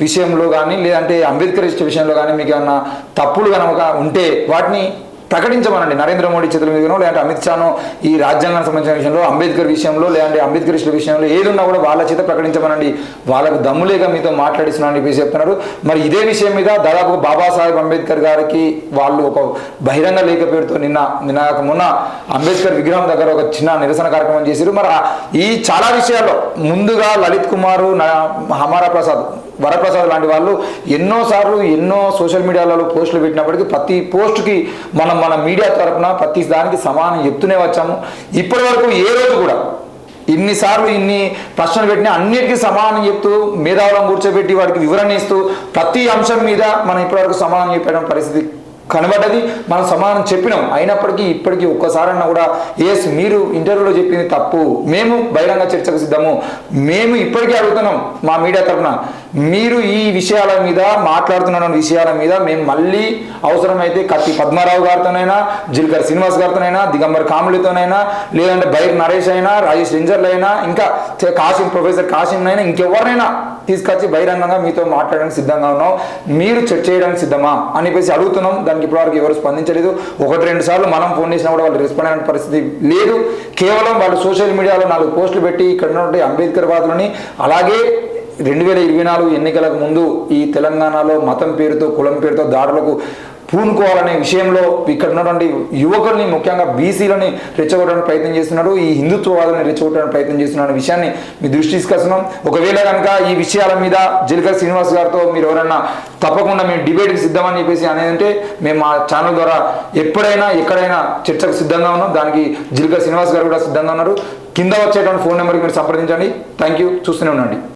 విషయంలో కానీ లేదంటే అంబేద్కర్ విషయంలో కానీ మీకు ఏమన్నా తప్పులు కనుక ఉంటే వాటిని ప్రకటించమనండి. నరేంద్ర మోడీ చేతుల మీదనో లేదంటే అమిత్ షానో ఈ రాజ్యాంగానికి సంబంధించిన విషయంలో అంబేద్కర్ విషయంలో లేదంటే అంబేద్కరిస్టుల విషయంలో ఏదున్నా కూడా వాళ్ళ చేత ప్రకటించమనండి. వాళ్ళకు దమ్ములేక మీతో మాట్లాడిస్తున్నారని చెప్పేసి చెప్తున్నారు. మరి ఇదే విషయం మీద దాదాపు బాబాసాహెబ్ అంబేద్కర్ గారికి వాళ్ళు ఒక బహిరంగ లేఖ పేరుతో మొన్న అంబేద్కర్ విగ్రహం దగ్గర ఒక చిన్న నిరసన కార్యక్రమం చేశారు. మరి ఈ చాలా విషయాల్లో ముందుగా లలిత్ కుమార్, హమారా ప్రసాద్, వరప్రసాద్ లాంటి వాళ్ళు ఎన్నోసార్లు ఎన్నో సోషల్ మీడియాలలో పోస్టులు పెట్టినప్పటికీ ప్రతి పోస్టుకి మన మీడియా తరఫున ప్రతి దానికి సమానం చెప్తూనే వచ్చాము. ఇప్పటి వరకు ఏ రోజు కూడా ఇన్నిసార్లు ఇన్ని ప్రశ్నలు పెట్టినా అన్నిటికీ సమానం చెప్తూ మేధావులను కూర్చోబెట్టి వాడికి వివరణ ఇస్తూ ప్రతి అంశం మీద మనం ఇప్పటివరకు సమానం చెప్పడం పరిస్థితి కనబడ్డది. మనం సమానం చెప్పినాం. అయినప్పటికీ ఇప్పటికీ ఒక్కసారన్నా కూడా మీరు ఇంటర్వ్యూలో చెప్పింది తప్పు, మేము బహిరంగ చర్చకు సిద్ధము, మేము ఇప్పటికీ అడుగుతున్నాం మా మీడియా తరఫున, మీరు ఈ విషయాల మీద మాట్లాడుతున్న విషయాల మీద మేము మళ్ళీ అవసరమైతే కత్తి పద్మారావు గారితోనైనా, జిలకర శ్రీనివాస్ గారితోనైనా, దిగంబర్ కాములితోనైనా, లేదంటే బైర్ నరేష్ అయినా, రాజేష్ రింజర్లు అయినా, ఇంకా ప్రొఫెసర్ కాశీంనైనా, ఇంకెవరినైనా తీసుకొచ్చి బహిరంగంగా మీతో మాట్లాడడానికి సిద్ధంగా ఉన్నాం, మీరు చర్చ చేయడానికి సిద్ధమా అని చెప్పేసి అడుగుతున్నాం. దానికి ఇప్పటివరకు ఎవరు స్పందించలేదు. 1-2 సార్లు మనం ఫోన్ చేసినా కూడా వాళ్ళు రెస్పాండ్ అయిన పరిస్థితి లేదు. కేవలం వాళ్ళు సోషల్ మీడియాలో 4 పోస్టులు పెట్టి ఇక్కడ ఉన్నటువంటి అంబేద్కర్ వాదులని, అలాగే 2024 ఎన్నికలకు ముందు ఈ తెలంగాణలో మతం పేరుతో, కులం పేరుతో దాడులకు పూనుకోవాలనే విషయంలో ఇక్కడ ఉన్నటువంటి యువకుల్ని, ముఖ్యంగా బీసీలని రెచ్చగొట్టడానికి ప్రయత్నం చేస్తున్నారు, ఈ హిందుత్వవాదాన్ని రెచ్చగొట్టడానికి ప్రయత్నం చేస్తున్న విషయాన్ని మీ దృష్టి తీసుకొస్తున్నాం. ఒకవేళ కనుక ఈ విషయాల మీద జిలకర శ్రీనివాస్ గారితో మీరు ఎవరైనా తప్పకుండా మేము డిబేట్కి సిద్ధమని చెప్పేసి అనేది అంటే మేము మా ఛానల్ ద్వారా ఎప్పుడైనా ఎక్కడైనా చర్చకు సిద్ధంగా ఉన్నాం. దానికి జిలకర శ్రీనివాస్ గారు కూడా సిద్ధంగా ఉన్నారు. కింద వచ్చేటువంటి ఫోన్ నెంబర్కి మీరు సంప్రదించండి. Thank you. చూస్తూనే ఉండండి.